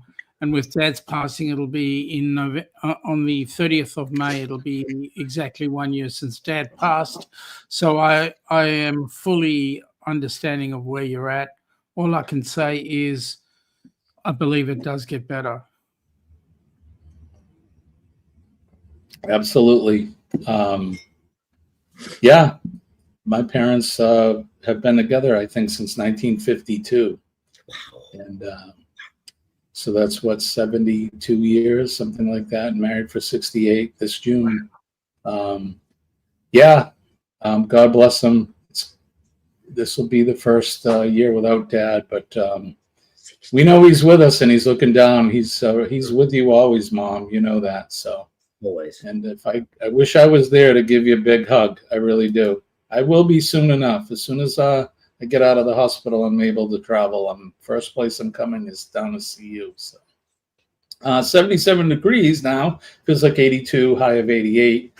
with Dad's passing, it'll be on the 30th of May. It'll be exactly 1 year since Dad passed. So I am fully understanding of where you're at. All I can say is I believe it does get better. Absolutely. Yeah, my parents have been together, I think, since 1952. Wow. And so that's what, 72 years, something like that, and married for 68 this June. God bless them. This will be the first year without Dad, but we know he's with us and he's looking down. He's with you always, Mom. You know that. So Always. and if I wish I was there to give you a big hug. I really do. I will be soon enough. As soon as I get out of the hospital, I'm able to travel. First place I'm coming is down to see you. So 77 degrees now, feels like 82, high of 88.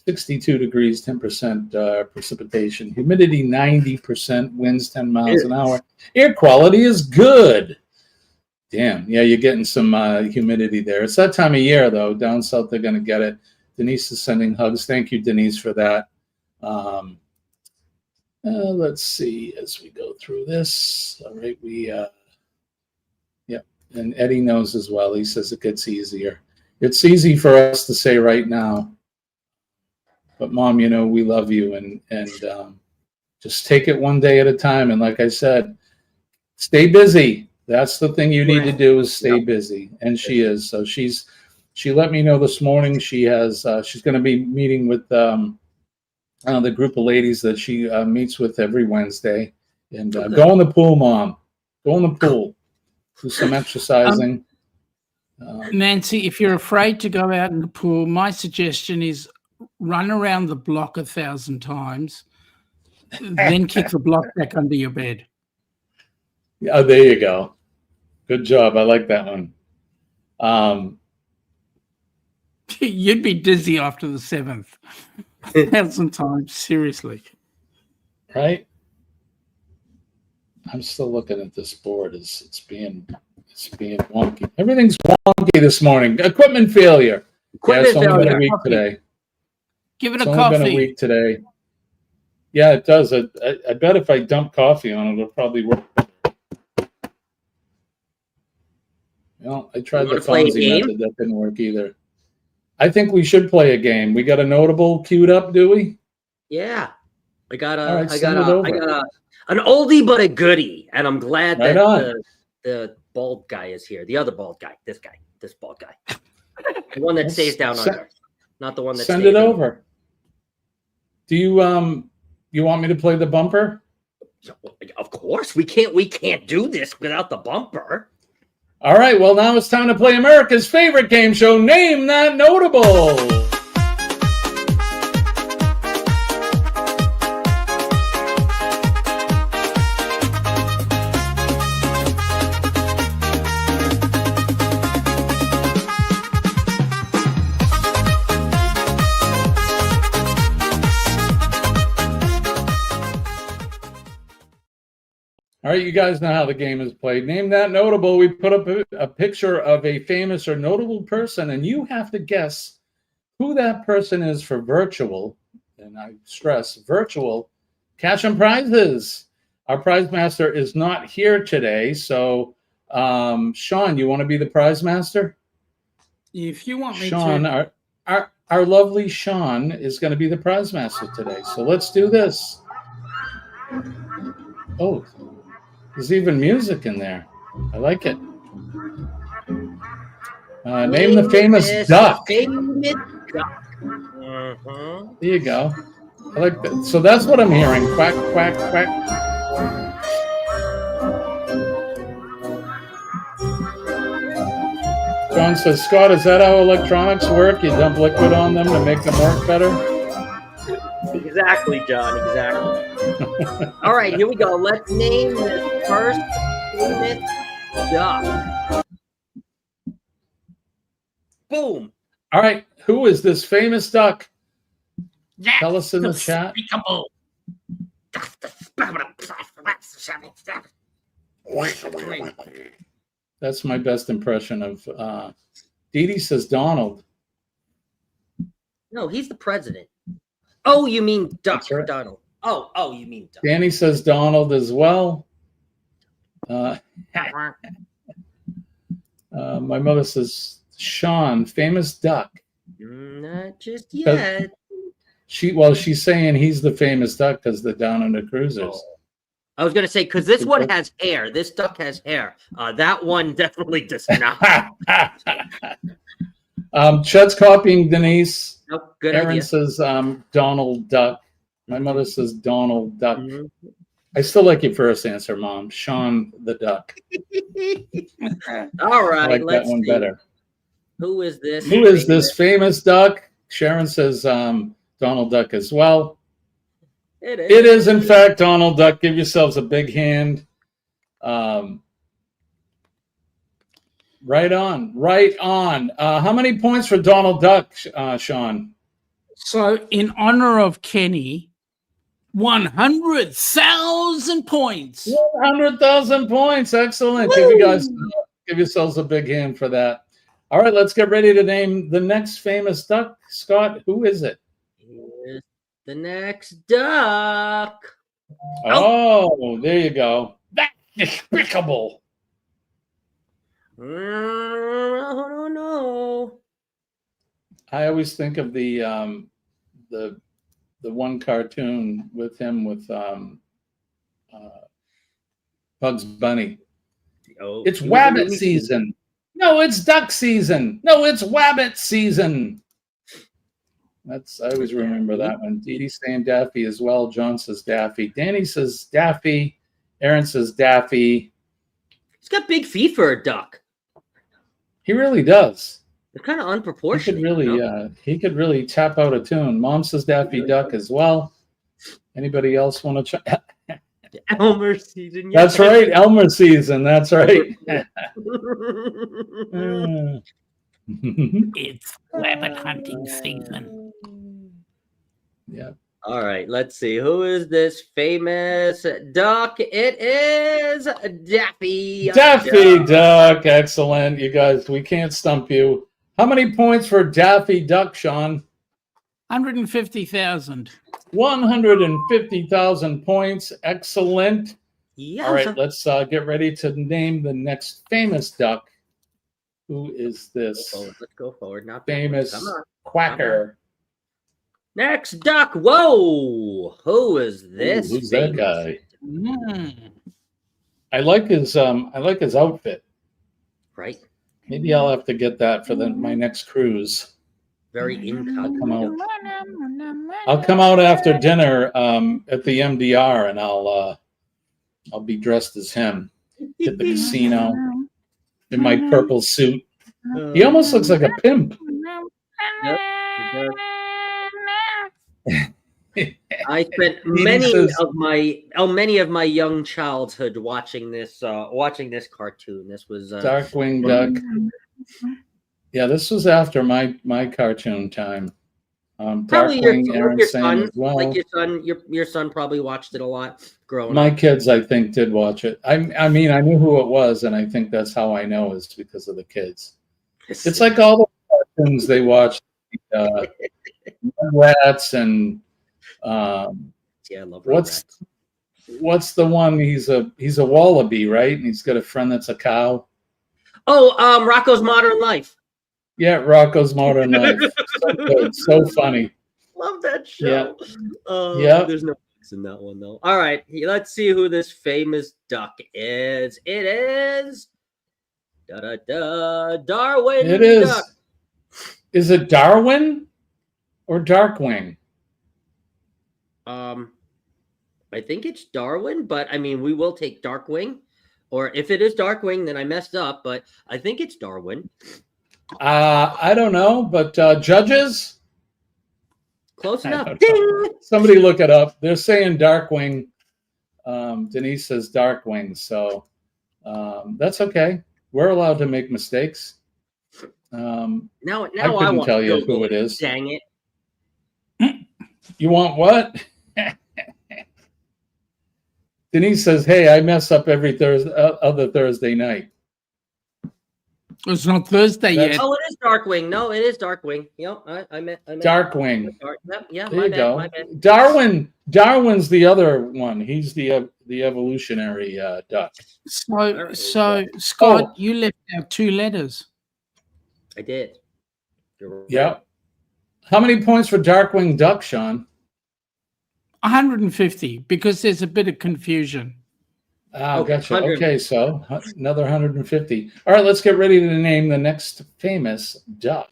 62 degrees, 10% precipitation, humidity 90%, winds 10 miles an hour. Air quality is good. Damn, yeah, you're getting some humidity there. It's that time of year, though. Down south, they're going to get it. Denise is sending hugs. Thank you, Denise, for that. Let's see as we go through this. All right, and Eddie knows as well. He says it gets easier. It's easy for us to say right now. But Mom, you know, we love you, and just take it one day at a time. And like I said, stay busy. That's the thing you need to do, is stay busy. And she is. So she let me know this morning she has she's going to be meeting with the group of ladies that she meets with every Wednesday. And go in the pool, Mom. Go in the pool. Do some exercising. Nancy, if you're afraid to go out in the pool, my suggestion is run around the block 1,000 times, then kick the block back under your bed. Oh, there you go. Good job. I like that one. You'd be dizzy after the 7th. 1,000 times, seriously. Right? I'm still looking at this board. It's being wonky. Everything's wonky this morning. Equipment failure. Equipment It's only been a failure. week today. Give it It's a only been a coffee. week today. Yeah, it does. I bet if I dump coffee on it, it'll probably work. Well, I tried You the wanna play a Fonzie game? method. That didn't work either. I think we should play a game. We got a notable queued up, do we? Yeah, I got All right, I send got it a, over. I got an oldie but a goodie, and I'm glad Right that on. the bald guy is here. The other bald guy, this bald guy, the one that Let's stays down send- under, not the one that Send stays it in- over. Do you want me to play the bumper? Of course, we can't do this without the bumper. All right, well, now it's time to play America's favorite game show, Name That Notable. All right, you guys know how the game is played. Name That Notable. We put up a picture of a famous or notable person, and you have to guess who that person is for virtual, and I stress virtual, cash and prizes. Our prize master is not here today, so Sean, you want to be the prize master? If you want me Sean, to. our lovely Sean is going to be the prize master today. So let's do this. Oh, there's even music in there. I like it. Name the famous This duck. famous duck. Mhm. There you go. I like that. So that's what I'm hearing. Quack, quack, quack. John says, Scott, is that how electronics work? You dump liquid on them to make them work better? Exactly, John. Exactly. All right, here we go. Let's name this first famous duck. Boom. All right. Who is this famous duck? Tell us in the chat. That's my best impression of Dee Dee says Donald. No, he's the president. Oh, you mean Duck, That's right. Donald. Oh, you mean Duck. Danny says Donald as well. My mother says Sean, famous duck. Not just yet. She's saying he's the famous duck because they're down under cruisers. I was gonna say because this one has hair. This duck has hair. That one definitely does not. Chet's copying Denise. Nope, good Aaron idea. says Donald Duck. My mother says Donald Duck. Mhm. I still like your first answer, Mom. Sean the Duck. All I right, like that let's one see. better. Who is this? Who is this famous duck? Sharon says Donald Duck as well. It is. It is, in fact, Donald Duck. Give yourselves a big hand. Right on. Right on. How many points for Donald Duck, Sean? So, in honor of Kenny, 100,000 points. 100,000 points. Excellent. Give yourselves a big hand for that. All right, let's get ready to name the next famous duck. Scott, who is it? Here's the next duck. Oh, there you go. That's despicable. Oh no. I always think of the one cartoon with him with Bugs Bunny. Oh, It's Wabbit season. No, it's duck season. No, it's Wabbit season. I always remember that one. Dee Dee's saying Daffy as well. John says Daffy. Danny says Daffy. Aaron says Daffy. He's got big feet for a duck. He really does. They're kind of He could unproportionate. really, you know? he could really tap out a tune. Mom says Daffy Duck as well. Anybody else want to try? Elmer season. That's right, Elmer season. That's right. It's rabbit hunting season. Yeah. All right, let's see. Who is this famous duck? It is Daffy. Daffy Duck. Excellent. You guys, we can't stump you. How many points for Daffy Duck, Sean? 150,000. 150,000 points. Excellent. Yeah. All right, let's get ready to name the next famous duck. Who is this Let's go forward. Not famous Come on. quacker? Next duck. Whoa. Who is this? Who's that famous- guy? Mm. I like his outfit. Right. Maybe I'll have to get that for my next cruise. Very incognito. I'll come out after dinner at the MDR and I'll be dressed as him. Hit the casino in my purple suit. He almost looks like a pimp. Yep, he I spent He many says- many of my young childhood watching this cartoon. This was Darkwing Duck. Yeah, this was after my cartoon time. probably your, Darkwing, Aaron your saying son, as well. like your son probably watched it a lot growing My up. kids, I think, did watch it. I mean, I knew who it was, and I think that's how I know is because of the kids. It's like all the cartoons they watch, Rats and yeah, I love what's Rugrats. what's the one? He's a wallaby, right? And he's got a friend that's a cow. Oh, Rocco's Modern Life. Yeah, Rocco's Modern Life. So good, so funny. Love that show. Yeah. There's no X in that one though. All right, let's see who this famous duck is. It is Darwin. It is. Duck. Is it Darwin or Darkwing? I think it's Darwin, but I mean, we will take Darkwing. Or if it is Darkwing, then I messed up. But I think it's Darwin. I don't know, but judges, Close I enough. don't Ding! somebody look it up. They're saying Darkwing. Denise says Darkwing, so that's okay. We're allowed to make mistakes. Now I I couldn't want tell you Google who it is. Dang it. You want what? Denise says, "Hey, I mess up every other Thursday night." It's not Thursday That's- yet. Oh, it is Darkwing. No, it is Darkwing. Yep, I meant Darkwing. Yep, yeah, There my you bad, go. my bad. Darwin's the other one. He's the evolutionary duck. So Scott, you left out 2 letters. I did. You're right. Yeah. How many points for Darkwing Duck, Sean? 150 because there's a bit of confusion. Ah, Okay, gotcha. 100. Okay, so another 150. All right, let's get ready to name the next famous duck.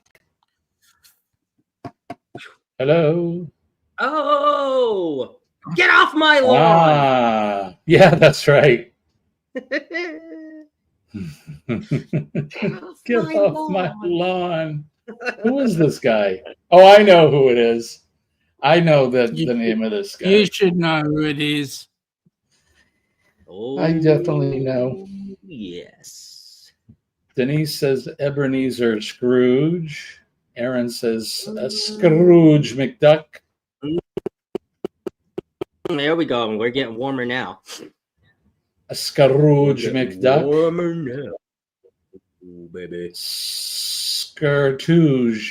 Hello. Oh, get off my lawn! Ah, yeah, that's right. Get off my lawn. Who is this guy? Oh, I know who it is. I know the name of this guy. You should know who it is. Oh, I definitely know. Yes. Denise says Ebenezer Scrooge. Aaron says Scrooge McDuck. There we go. We're getting warmer now. A Scrooge We're getting McDuck. Warmer now. Ooh, baby. Scrooge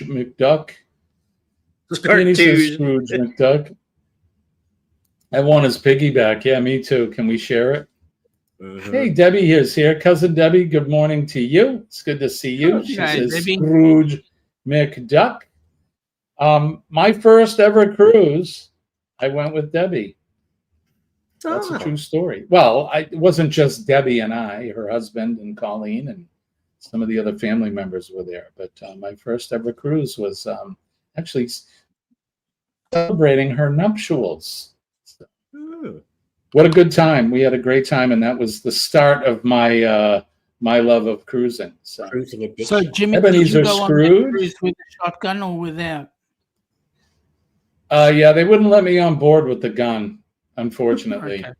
McDuck. Denise says Scrooge McDuck. I want his piggyback. Yeah, me too. Can we share it? Mhm. Hey, Debbie is here. Cousin Debbie, good morning to you. It's good to see you. She Okay, says Debbie. Scrooge McDuck. My first ever cruise, I went with Debbie. That's a Oh. true story. Well, it wasn't just Debbie and I, her husband and Colleen and some of the other family members were there. But my first ever cruise was actually celebrating her nuptials. Hmm. What a good time. We had a great time. And that was the start of my my love of cruising. So Cruising addiction. So Jimmy, did Ebenezer you go on that Scrooge? cruise with a shotgun or without? yeah, they wouldn't let me on board with the gun, unfortunately. Okay.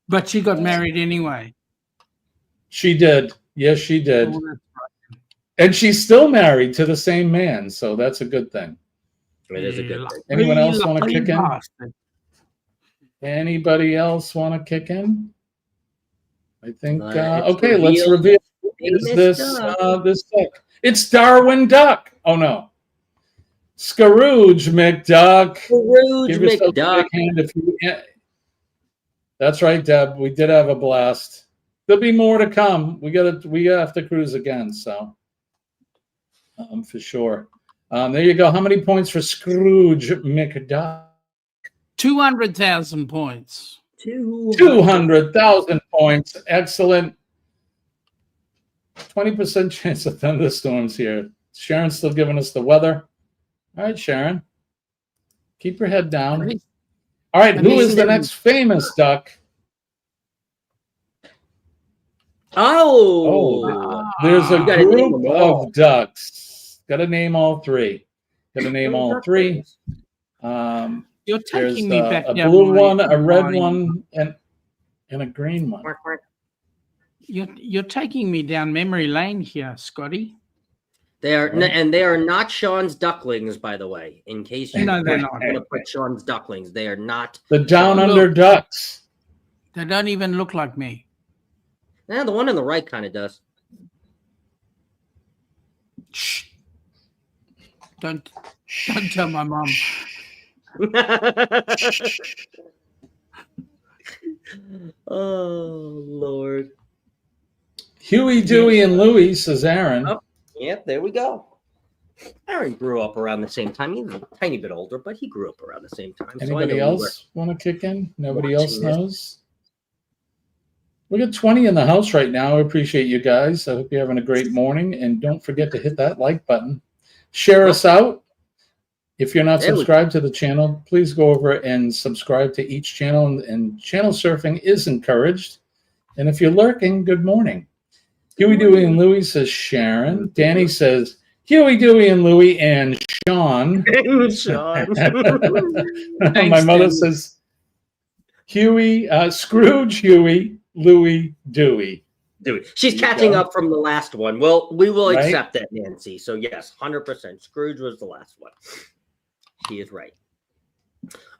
But she got married anyway. She did. Yes, she did. Oh, that's right. And she's still married to the same man, so that's a good thing. It is a good thing. Anyone else Lucky want to kick in? bastard. Anybody else want to kick in? I think. Let's Okay, let's reveal reveal. Is famous this duck. this duck? It's Darwin Duck. Oh no, Scrooge McDuck. Scrooge Give yourself a McDuck. big hand if you. That's right, Deb. We did have a blast. There'll be more to come. We have to cruise again. So, for sure. There you go. How many points for Scrooge McDuck? 200,000 points. 200,000 points. Excellent. 20% chance of thunderstorms here. Sharon's still giving us the weather. All right, Sharon. Keep your head down. All right, who is the next famous duck? Oh, There's a You gotta name group them all. of ducks. Got to name all three. Got to name all three. You're There's taking me back a down blue my one, a red mind. one, and a green one. You're taking me down memory lane here, Scotty. they are, and they are not Sean's ducklings, by the way. In case you No, they're not. want to put Sean's ducklings, they are not. The Down Look. Under Ducks. They don't even look like me. Nah, the one on the right kind of does. Shh. Don't tell my mom. Oh Lord. Huey, Dewey, and Louie, says Aaron. Oh. Yep, there we go. Aaron grew up around the same time. He's a tiny bit older, but he grew up around the same time. So I Anybody know else want to kick in? Nobody watching else this. knows? We got 20 in the house right now. I appreciate you guys. I hope you're having a great morning. And don't forget to hit that like button. Share us out. If you're not There we subscribed to the channel, please go over and subscribe to each channel. And channel surfing is encouraged. And if you're lurking, good morning. Huey, Dewey, and Louie, says Sharon. Danny says Huey, Dewey, and Louie, and Sean. Sean. My mother Danny. says Huey, Scrooge, Huey, Louie, Dewey. Dude, she's There you catching go. up from the last one. Well, we will Right? accept that, Nancy. So yes, 100%. Scrooge was the last one. She is right.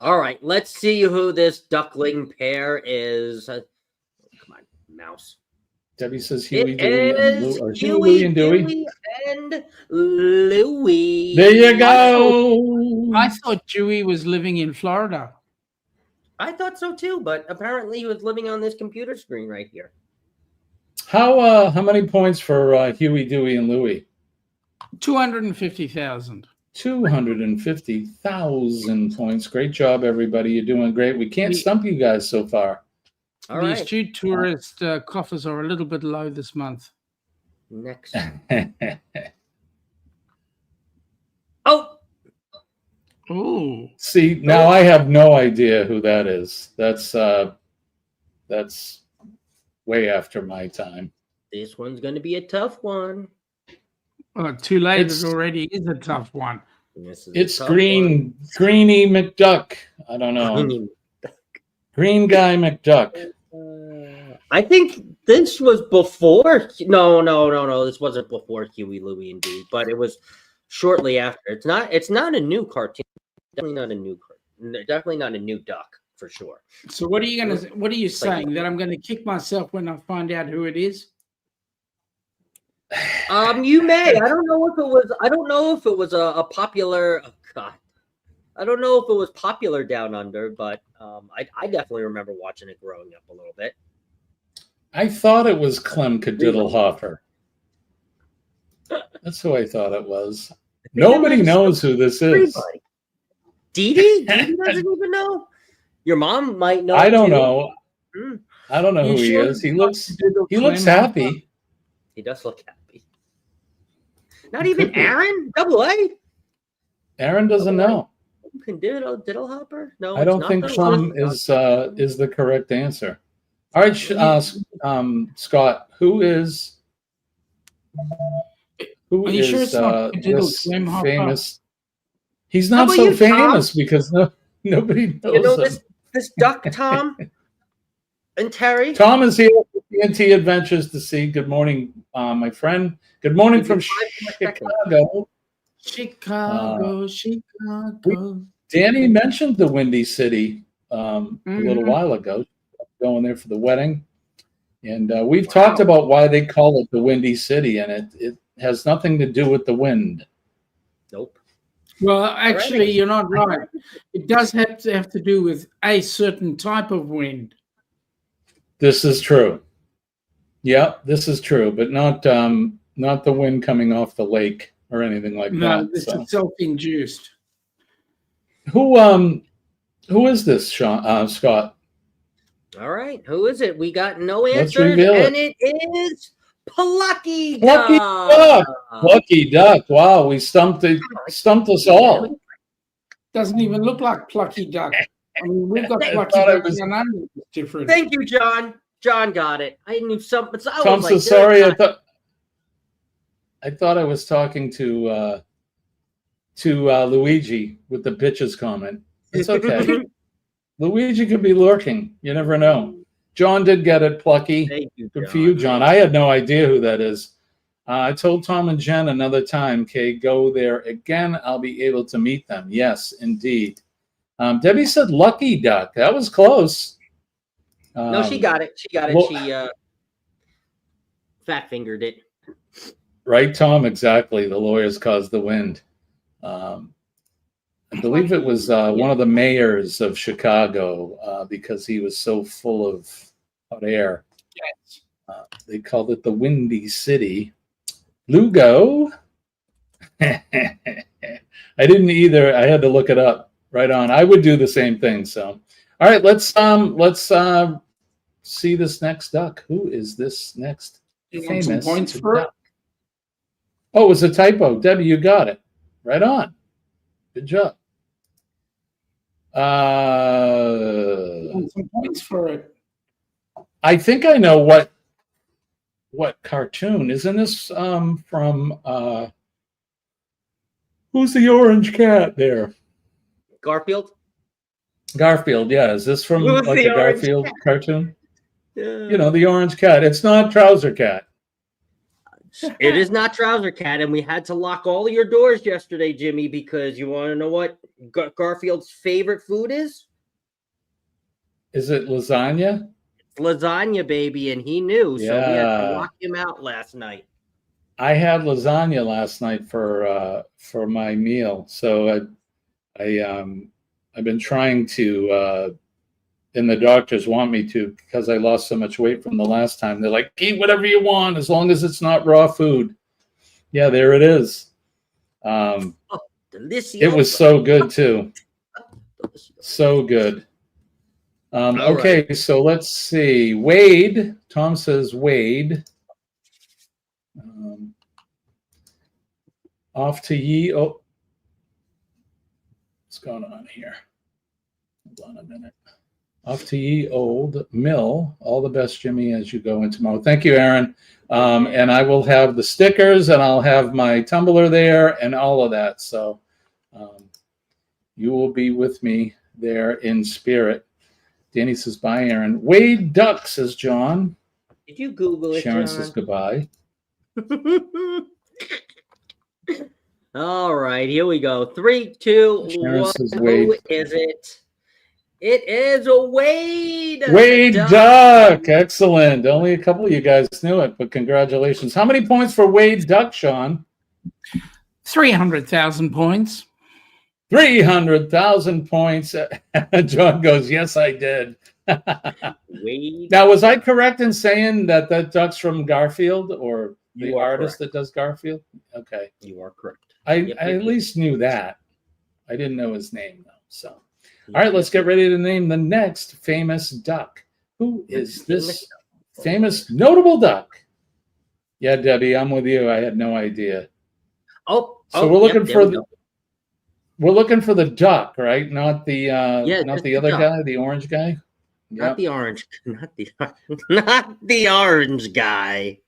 All right, let's see who this duckling pair is. Come on, mouse. Debbie says Huey, It Dewey, and is Louie, or Huey, Louie, and Dewey. Dewey, and Louie. There you go. I thought Dewey was living in Florida. I thought so too, but apparently he was living on this computer screen right here. How many points for Huey, Dewey, and Louie? 250,000. 250,000 points. Great job, everybody. You're doing great. We can't stump you guys so far. All The right, astute tourist coffers are a little bit low this month. next. Oh, Ooh. See, now I have no idea who that is. That's way after my time. this one's going to be a tough one. Oh, too late. It's- It already is a tough one. This is a It's tough Greeny McDuck. I don't know. one. Green Guy McDuck. I think this was before. No. This wasn't before Huey, Louie, and Dewey, but it was shortly after. It's not a new cartoon. Definitely not a new cartoon. Definitely not a new duck for sure. So what are you saying? That I'm gonna kick myself when I find out who it is? You may. I don't know if it was a popular. Oh God. I don't know if it was popular down under, but I definitely remember watching it growing up a little bit. I thought it was Clem Cadiddlehofer. That's who I thought it was. Nobody knows who this is. Everybody. Dee Dee doesn't even know. Your mom might know. I don't too. know. Hmm. I don't know You who he sure is. He it's looks not happy. Clem? He does look happy. Not even Could be. Aaron? Double A? Aaron doesn't know. Can Diddlehopper? No, I it's don't not think the Clem one. is the correct answer. All right, Scott, who is Who Are you sure is it's not Diddle this Slim Hopper? famous? He's How not about so you, Tom? famous because nobody knows You know him. this duck, Tom and Terry. Tom is here with TNT Adventures to see. Good morning, my friend. Good morning Give from me 5 more seconds. Chicago. Chicago. Danny mentioned the Windy City a little Mhm. while ago, going there for the wedding. And we've talked about why they call it the Windy City, and it has nothing to do with the wind. Nope. Well, actually, you're not right. It does have to do with a certain type of wind. This is true. Yeah, this is true, but not the wind coming off the lake or anything like No, that. this So. is self-induced. Who is this, Scott? All right. Who is it? We got no Let's answers, reveal and it is Plucky Plucky Duck. Lucky Duck. Wow, we stumped us all. Doesn't even look like Plucky Duck. I mean, we've got I Plucky thought it Duck was- and Onion. It's different. Thank you, John. John got it. I knew something. So I Tom, was so like, sorry. "There's I thought I was talking to Luigi with the bitches comment. It's okay. Luigi could be lurking. You never know. John did get it, Plucky. Thank you, Good for you, John. I had no idea who that is. I told Tom and Jen another time, okay, go there again. I'll be able to meet them. Yes, indeed. Debbie said Lucky Duck. That was close. No, she got it. She got it. well- She fat fingered it. Right, Tom? Exactly. The lawyers caused the wind. I believe it was one of the mayors of Chicago because he was so full of hot air. Yes. They called it the Windy City. Lugo. I didn't either. I had to look it up. Right on. I would do the same thing. So, all right, let's see this next duck. Who is this next You want some famous points for it? duck? Oh, it was a typo. Debbie, you got it. Right on. Good job. You want some points for it? I think I know what cartoon. Isn't this from who's the orange cat there? Garfield. Garfield, yeah. Is this from Who's like the a orange Garfield cat? cartoon? You know, the orange cat. It's not Trouser Cat. It is not Trouser Cat, and we had to lock all your doors yesterday, Jimmy, because you want to know what Garfield's favorite food is? Is it lasagna? Lasagna, baby, and he knew, so we had Yeah. to lock him out last night. I had lasagna last night for my meal. So I've been trying to and the doctors want me to because I lost so much weight from the last time. They're like, eat whatever you want as long as it's not raw food. Yeah, there it is. Delicious. It was so good too. So good. All Okay, so let's see. Wade. Tom says Wade. Off to ye. Oh, what's going on here? Hold on a minute. Off to ye old mill. All the best, Jimmy, as you go in tomorrow. Thank you, Aaron. And I will have the stickers and I'll have my tumbler there and all of that. So you will be with me there in spirit. Danny says, bye, Aaron. Wade Duck, says John. Did you Google it, Sharon John? says goodbye. All right, here we go. 3, 2, Sharon 1. says Who Wade. is it? It is a Wade. Wade Duck. Excellent. Only a couple of you guys knew it, but congratulations. How many points for Wade Duck, Sean? 300,000 points. 300,000 points. John goes, yes, I did. Wade. Now, was I correct in saying that duck's from Garfield or the You are artist that does Garfield? Okay. You are correct. I Yep, at yep. least knew that. I didn't know his name, though. So, all right, let's get ready to name the next famous duck. Who is this famous notable duck? Yeah, Debbie, I'm with you. I had no idea. So we're looking for the we're looking for the duck, right? Not the not just the the other duck. guy, the orange guy. Not the orange. Not the orange guy.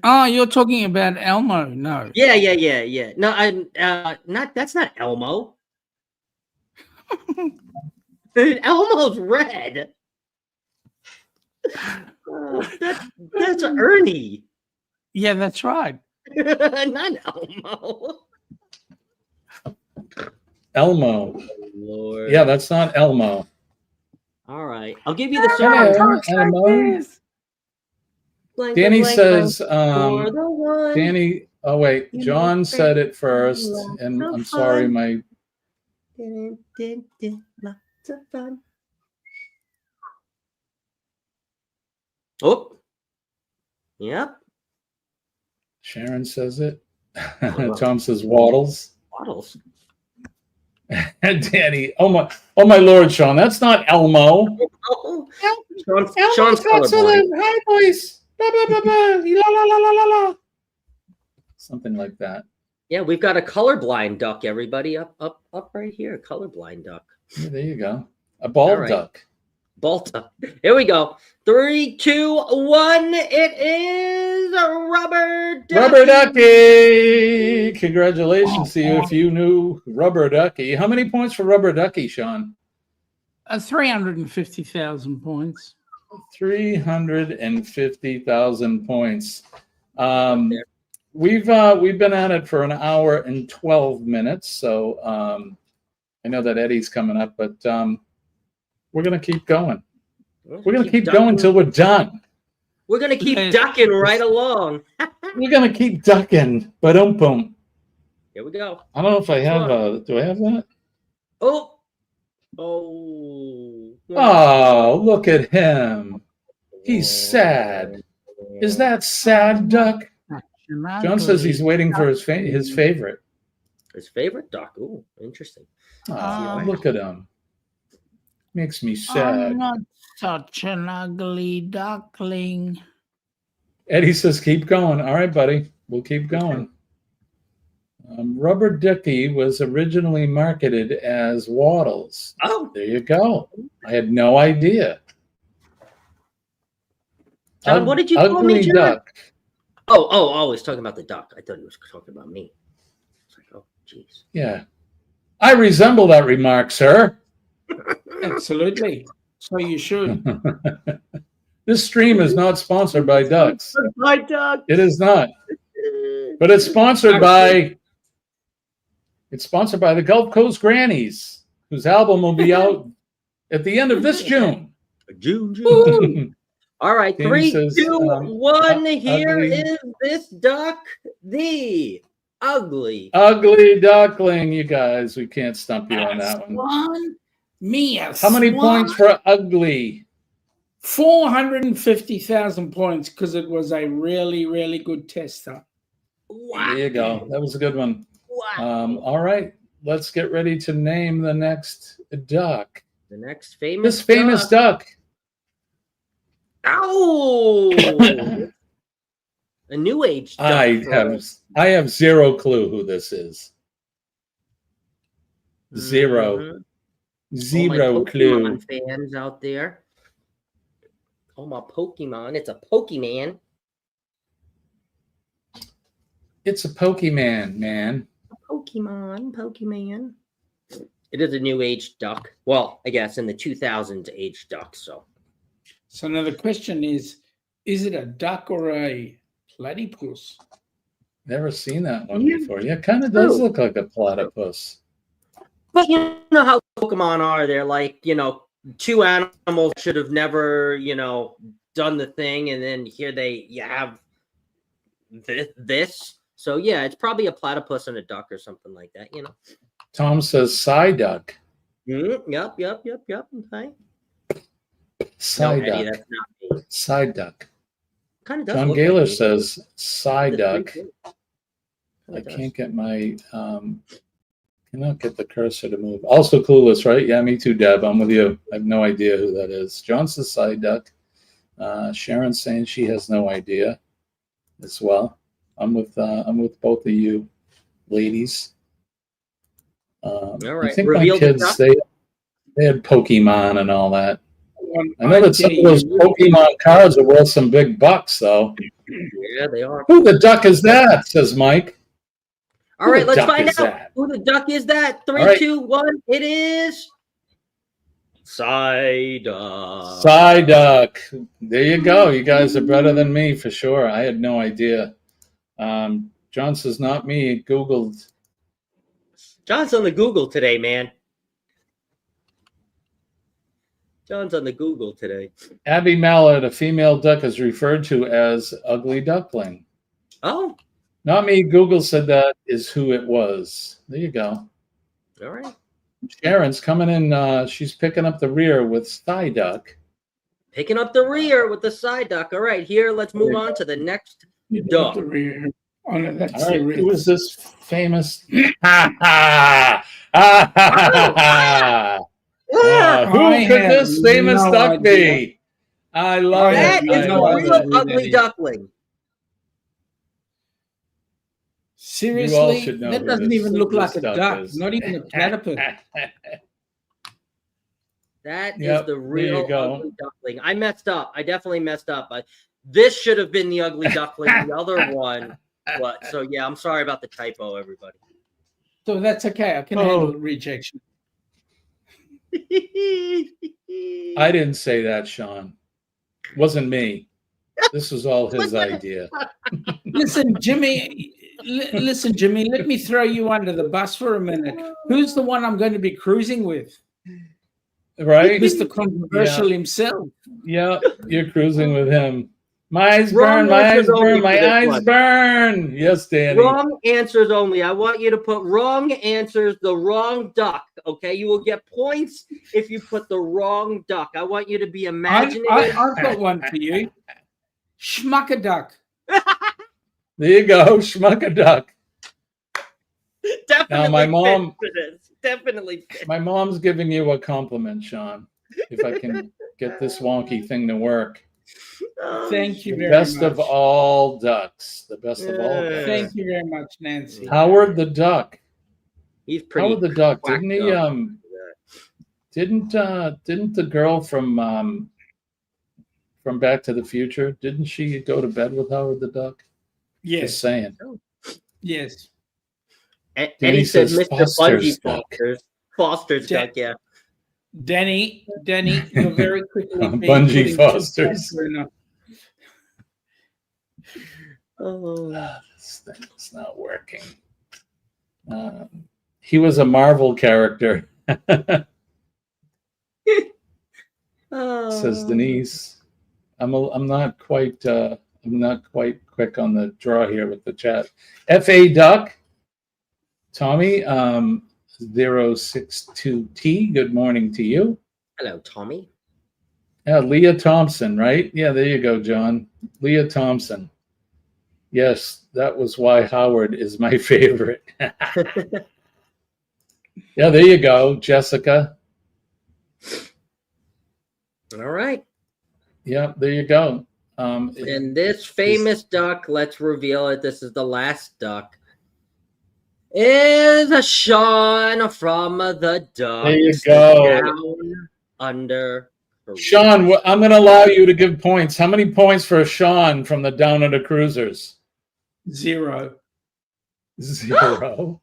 Oh, you're talking about Elmo? No. Yeah. No, not. That's not Elmo. Elmo's red. That's Ernie. Yeah, that's right. Not Elmo. Elmo. Lord. Yeah, that's not Elmo. All right. I'll give you the Yeah, song. Elmo. Blank, Danny blank, says, for the one. Danny, oh wait, You John know, said it first, lots and of I'm sorry, fun. my Lots of fun. Oh. Yep. Sharon says it. Tom says Waddles. Bottles. And Danny, oh my Lord, Sean, that's not Elmo. Oh. Elmo's Sean's got sort colorblind. of high voice. Ba, ba, ba, ba. La, la, la, la, la, la. Something like that. Yeah, we've got a colorblind duck, everybody. Up right here. A colorblind duck. Yeah, there you go. A bald All right. duck. Balta. Here we go. 3, 2, 1. It is Rubber Ducky. Rubber Ducky. Congratulations to you if you knew Rubber Ducky. How many points for Rubber Ducky, Sean? 350,000 points. 350,000 points. We've been at it for an hour and 12 minutes. So I know that Eddie's coming up, but we're going to keep going. We're going to keep going until we're done. We're going to keep ducking right along. We're going to keep ducking. Ba-dum-bum. Here we go. I don't know if I have do I have that? Oh. Oh, look at him. He's sad. Is that sad, Duck? John says he's waiting for his favorite. His favorite duck. Ooh, interesting. Oh, look at him. Makes me I'm sad. not such an ugly duckling. Eddie says, keep going. All right, buddy. We'll keep going. Rubber Ducky was originally marketed as Waddles. Oh. There you go. I had no idea. John, what did you call me, Ugly John? Duck. Oh, he's talking about the duck. I thought he was talking about me. It's like, oh, jeez. Yeah. I resemble that remark, sir. Absolutely. So you should. This stream is not sponsored by ducks. My duck. It is not. But it's sponsored by the Gulf Coast Grannies, whose album will be out at the end of this June. June. All right, Danny 3, says, 2, 1. Here ugly. is this duck, the ugly. Ugly duckling, you guys. We can't stump you on that one. How many points for ugly? 450,000 points because it was a really, really good tester. Wow. There you go. That was a good one. Wow. All right. Let's get ready to name the next duck. The next famous This famous duck. Ow! A new age duck. I have zero clue who this is. Zero. Mhm. Zero All my clue. Pokemon fans out there. Oh, my Pokemon. It's a Pokemon. It's a Pokemon, man. Pokemon. It is a new age duck. Well, I guess in the 2000s age duck. So now the question is it a duck or a platypus? Never seen that one before. Yeah, it kind of does look like a platypus. but you know how Pokemon are. They're like, two animals should have never, done the thing, and then here you have this. So yeah, it's probably a platypus and a duck or something like that, Tom says Psyduck. Yep. Okay. Psyduck. Eddie, that's not me. Psyduck. Kind of does. John look Gaylor like me. says Psyduck. Kinda I does. can't get my cannot get the cursor to move. Also clueless, right? Yeah, me too, Deb. I'm with you. I have no idea who that is. John says Psyduck. Sharon's saying she has no idea as well. I'm with both of you ladies. All I right. think Reveal my the kids duck? they had Pokemon and all that. I know that some of those Pokemon cards are worth some big bucks, though. Yeah, they are. Who the duck is that? Says Mike. All right, Who the let's duck find is out that? who the duck is. That three, All right. 2, 1. It is Psyduck. Psyduck. There you go. You guys are better than me for sure. I had no idea. John says, not me. Googled. John's on the Google today, man. John's on the Google today. Abby Mallard, a female duck, is referred to as ugly duckling. Oh, Not me. Google said that is who it was. There you go. all right. Sharon's coming in. She's picking up the rear with Psyduck. Picking up the rear with the Psyduck. All right, here, let's move on to the next duck. The rear. Oh, no, that's All right, the rear. who is this famous? Ha ha ha ha! I Who could have this famous no duck idea. be? I love That it. is I the love real it. ugly duckling. Seriously, should know that who doesn't this- even look like a this duck duck, is. not even a platypus. That is Yep, the there real you go. ugly duckling. I messed up. I definitely messed up. This should have been the ugly duckling. The other one. What? So yeah, I'm sorry about the typo, everybody. So that's okay. I can handle rejection. I didn't say that, Sean. Wasn't me. This was all his idea. Listen, Jimmy. Listen, Jimmy. Let me throw you under the bus for a minute. Who's the one I'm going to be cruising with? Right? Mr. Controversial himself. Yeah, you're cruising with him. My eyes Wrong burn, my eyes answers only burn, for my this eyes one. burn. Yes, Danny. Wrong answers only. I want you to put wrong answers, the wrong duck. Okay, you will get points if you put the wrong duck. I want you to be imaginative. I've got one for you. Schmuckaduck. There you go, Schmuckaduck. Definitely my fit mom- for this. Definitely fit. My mom's giving you a compliment, Sean. If I can get this wonky thing to work. Oh, Thank you The very best much. of all ducks. The best of all Yeah. ducks. Thank you very much, Nancy. Howard the Duck. He's pretty. Howard the Duck. whacked Didn't he up. didn't the girl from Back to the Future, didn't she go to bed with Howard the Duck? Just Yes, saying. yes. And Danny he said says Mr. Foster's Bungie duck. Foster's Ja- duck, yeah. Danny, you're very quickly being Bungie put into Fosters. a- Oh. This thing's not working. He was a Marvel character, says Denise. I'm not quite quick on the draw here with the chat. F.A. Duck, Tommy, 062T. Good morning to you. Hello, Tommy. Yeah, Leah Thompson, right? Yeah, there you go, John. Leah Thompson. Yes, that was why Howard is my favorite. Yeah, there you go, Jessica. All right. Yeah, there you go. And this famous duck, let's reveal it. This is the last duck. Is a Sean from the Ducks. There you go. Down under. Sean, I'm going to allow you to give points. How many points for Sean from the Down Under Cruisers? 0. 0.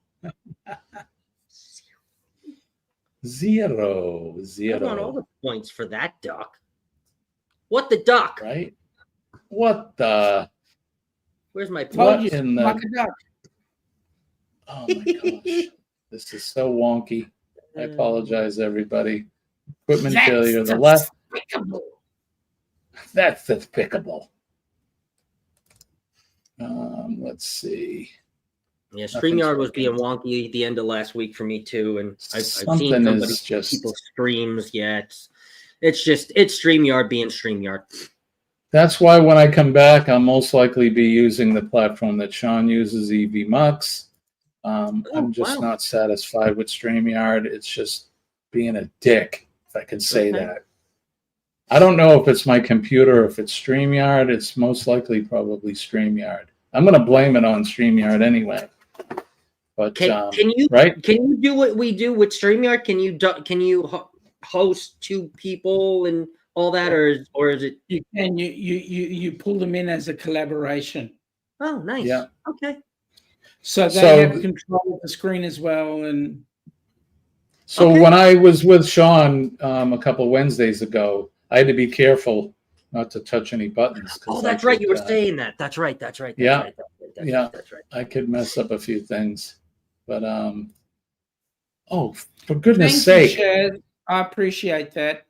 0. I want all 0. the points for that duck. What the duck? Right? What the? Where's my What points? in the? Schmuckaduck. Oh my gosh. This is so wonky. I apologize, everybody. Equipment failure. The left. Despicable. That's despicable. Let's see. Yeah, Nothing's StreamYard was working. being wonky at the end of last week for me too, and I've Something seen somebody is just- people's streams. Yeah, it's StreamYard being StreamYard. That's why when I come back, I'll most likely be using the platform that Sean uses, EV Mux. I'm just wow. not satisfied with StreamYard. It's just being a dick, if I could say Okay. that. I don't know if it's my computer or if it's StreamYard. It's most likely probably StreamYard. I'm going to blame it on StreamYard anyway. But Can you right? Can you do what we do with StreamYard? Can you host two people and all that, or is it? You can you pull them in as a collaboration. Oh, nice. Yeah. Okay. So they So- have control of the screen as well. And So Okay. when I was with Sean a couple Wednesdays ago, I had to be careful not to touch any buttons. 'cause Oh, I that's right. could, You were saying that. That's right. That's right. That's Yeah. right. That's right. That's Yeah. right. That's right. I could mess up a few things. But oh, for goodness thank you, sake. Shaz. I appreciate that.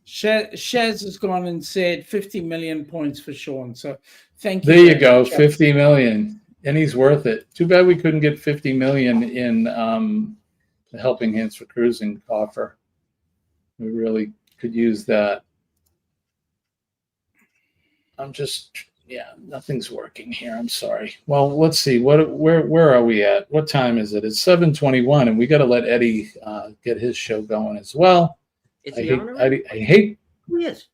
Shaz has gone and said 50 million points for Sean. So thank you. There you very go, much. 50 million. And he's worth it. Too bad we couldn't get 50 million in the Helping Hands for Cruising offer. We really could use that. Nothing's working here. I'm sorry. Well, let's see. Where are we at? What time is it? It's 7:21, and we got to let Eddie get his show going as well. Is I he hate, on already? I hate He is.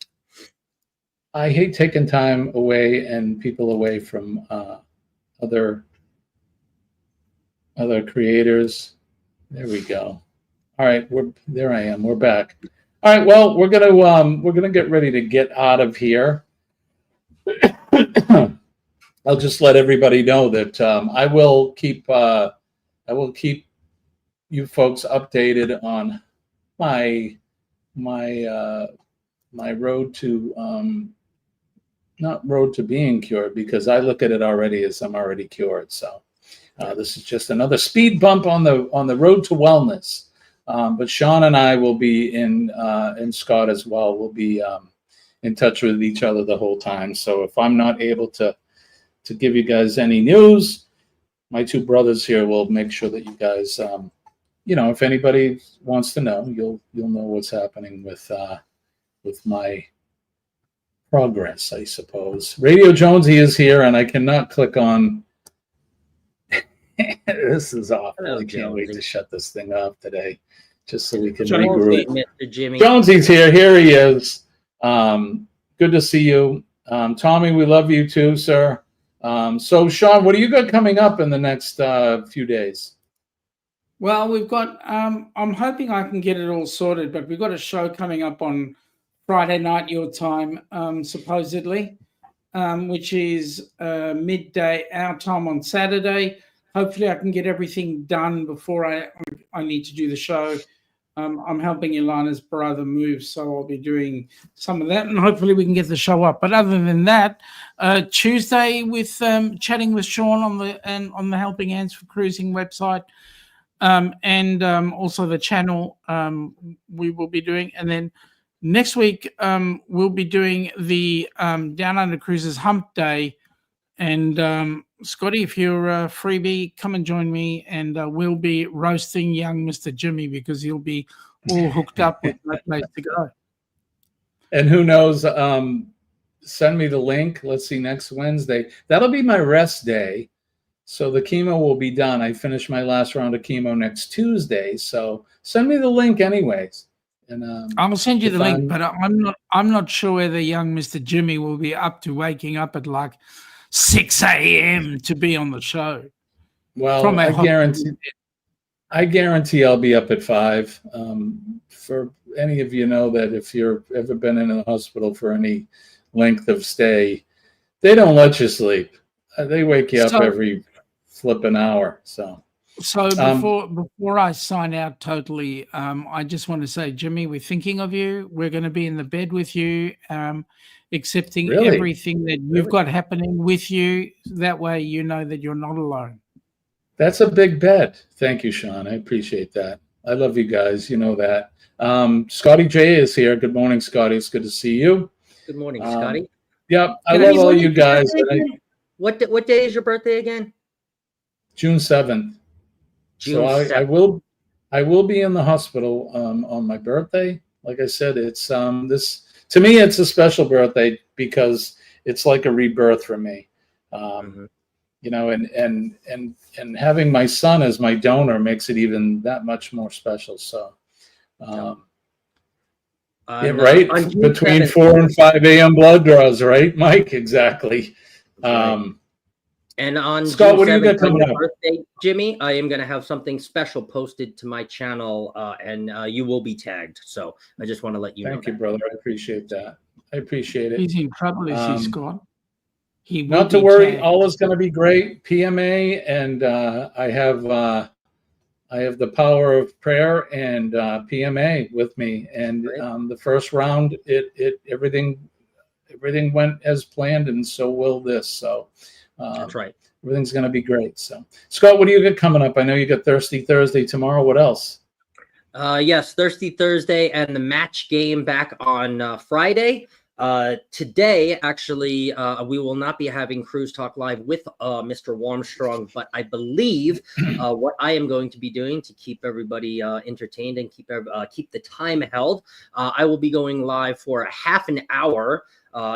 I hate taking time away and people away from other creators. There we go. All right, there I am. We're back. All right, well, we're gonna get ready to get out of here. I'll just let everybody know that I will keep you folks updated on my road to not road to being cured, because I look at it already as I'm already cured. So this is just another speed bump on the road to wellness. But Sean and I will be and Scott as well will be in touch with each other the whole time. So if I'm not able to give you guys any news, my two brothers here will make sure that you guys, if anybody wants to know, you'll know what's happening with my progress, I suppose. Radio Jonesy is here, and I cannot click on. This is awful. Hello, I can't wait Jonesy. to shut this thing off today, just so we can Jonesy, regroup. Mr. Jimmy. Jonesy's here. Here he is. Good to see you. Tommy, we love you too, sir. So, Sean, what do you got coming up in the next few days? Well, we've got, I'm hoping I can get it all sorted, but we've got a show coming up on Friday night, your time, supposedly, which is midday our time on Saturday. Hopefully I can get everything done before I need to do the show. I'm helping Ilana's brother move, so I'll be doing some of that, and hopefully we can get the show up. But other than that, Tuesday with chatting with Sean on the Helping Hands for Cruising website, and also the channel we will be doing. And then next week we'll be doing the Down Under Cruises Hump Day. And Scotty, if you're a freebie, come and join me, and we'll be roasting young Mr. Jimmy, because he'll be all hooked up with no place to go. And who knows? Send me the link. Let's see, next Wednesday. That'll be my rest day. So the chemo will be done. I finish my last round of chemo next Tuesday. So send me the link anyways. And I'll send you the if link, but I'm not sure whether young Mr. Jimmy will be up to waking up at like 6 a.m. to be on the show. well, From a I guarantee I'll be up at 5. For any of you know that if you've ever been in a hospital for any length of stay, they don't let you sleep. They wake you up every flipping hour. So before I sign out totally, I just want to say, Jimmy, we're thinking of you. We're going to be in the bed with you, accepting Really? everything that you've got happening with you. That way you know that you're not alone. that's a big bet. Thank you, Sean. I appreciate that. I love you guys. You know that. Scotty J is here. Good morning, Scotty. It's good to see you. Good morning, Scotty. Yep. I Can love all when you is your guys. birthday again? What day is your birthday again? June 7th. June So I 7th. will be in the hospital on my birthday. Like I said, it's this to me it's a special birthday because it's like a rebirth for me. You know, and having my son as my donor makes it even that much more special. So yeah, right. On June Between 7th, 4 and 5 a.m. blood draws, right, Mike? Exactly. And on Scott, June what do you 7th, got coming on your up? birthday, Jimmy, I am going to have something special posted to my channel, and you will be tagged. So I just want to let you know. Thank you, brother. I appreciate that. I appreciate it. He's in trouble, is he, Scott? He will Not to be worry, tagged. all is going to be great. PMA, and I have the power of prayer and PMA with me. And the first round, everything went as planned, and so will this. So That's right. everything's going to be great. So Scott, what do you got coming up? I know you got Thirsty Thursday tomorrow. What else? Yes, Thirsty Thursday and the match game back on Friday. Today, actually, we will not be having Cruise Talk Live with Mr. Warmstrong, but I believe what I am going to be doing to keep everybody entertained and keep the time held, I will be going live for a half an hour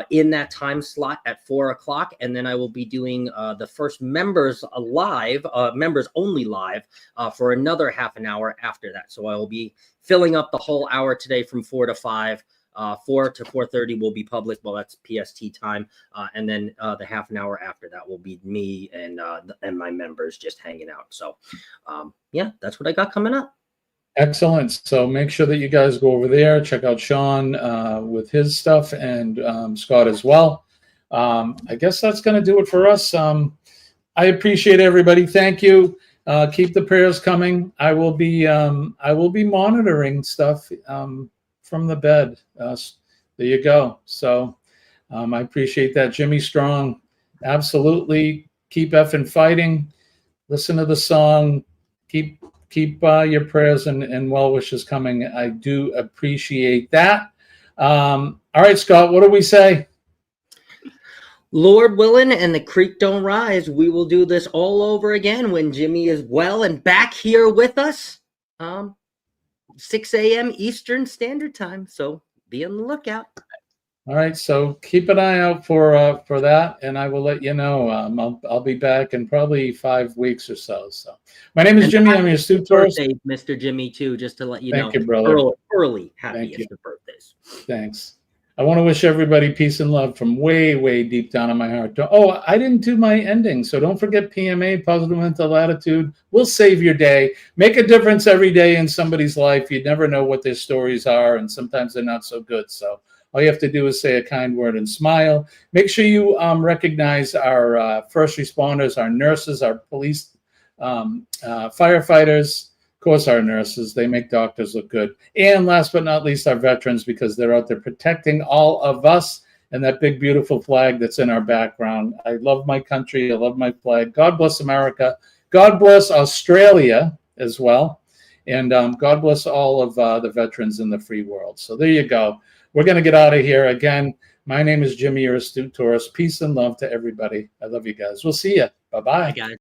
in that time slot at 4 o'clock, and then I will be doing the first members live, members only live, for another half an hour after that. So I will be filling up the whole hour today from 4 to 5. 4 to 4:30 will be public. Well, that's PST time, and then the half an hour after that will be me and my members just hanging out. So, yeah, that's what I got coming up. Excellent. So make sure that you guys go over there, check out Sean with his stuff, and Scott as well. I guess that's going to do it for us. I appreciate everybody. Thank you. Keep the prayers coming. I will be monitoring stuff from the bed. There you go. So I appreciate that. Jimmy Strong, absolutely. Keep effing fighting. Listen to the song. Keep your prayers and well wishes coming. I do appreciate that. All right, Scott, what do we say? Lord willing and the creek don't rise, we will do this all over again when Jimmy is well and back here with us. 6 a.m. Eastern Standard Time. So be on the lookout. All right, so keep an eye out for that, and I will let you know. I'll be back in probably 5 weeks or so. So my name is Jimmy. I'm your astute tourist. Birthday, Mr. Jimmy, too, just to let you know. Thank you, brother. Early happiest of birthdays. Thanks. I want to wish everybody peace and love from way, way deep down in my heart. Oh, I didn't do my ending, so don't forget PMA, Positive Mental Attitude. We'll save your day. Make a difference every day in somebody's life. You never know what their stories are, and sometimes they're not so good. So all you have to do is say a kind word and smile. Make sure you recognize our first responders, our nurses, our police, firefighters, of course, our nurses. They make doctors look good. And last but not least, our veterans, because they're out there protecting all of us and that big, beautiful flag that's in our background. I love my country. I love my flag. God bless America. God bless Australia as well. And God bless all of the veterans in the free world. So there you go. We're going to get out of here. Again, my name is Jimmy, your astute tourist. Peace and love to everybody. I love you guys. We'll see you. Bye-bye. Bye, guys.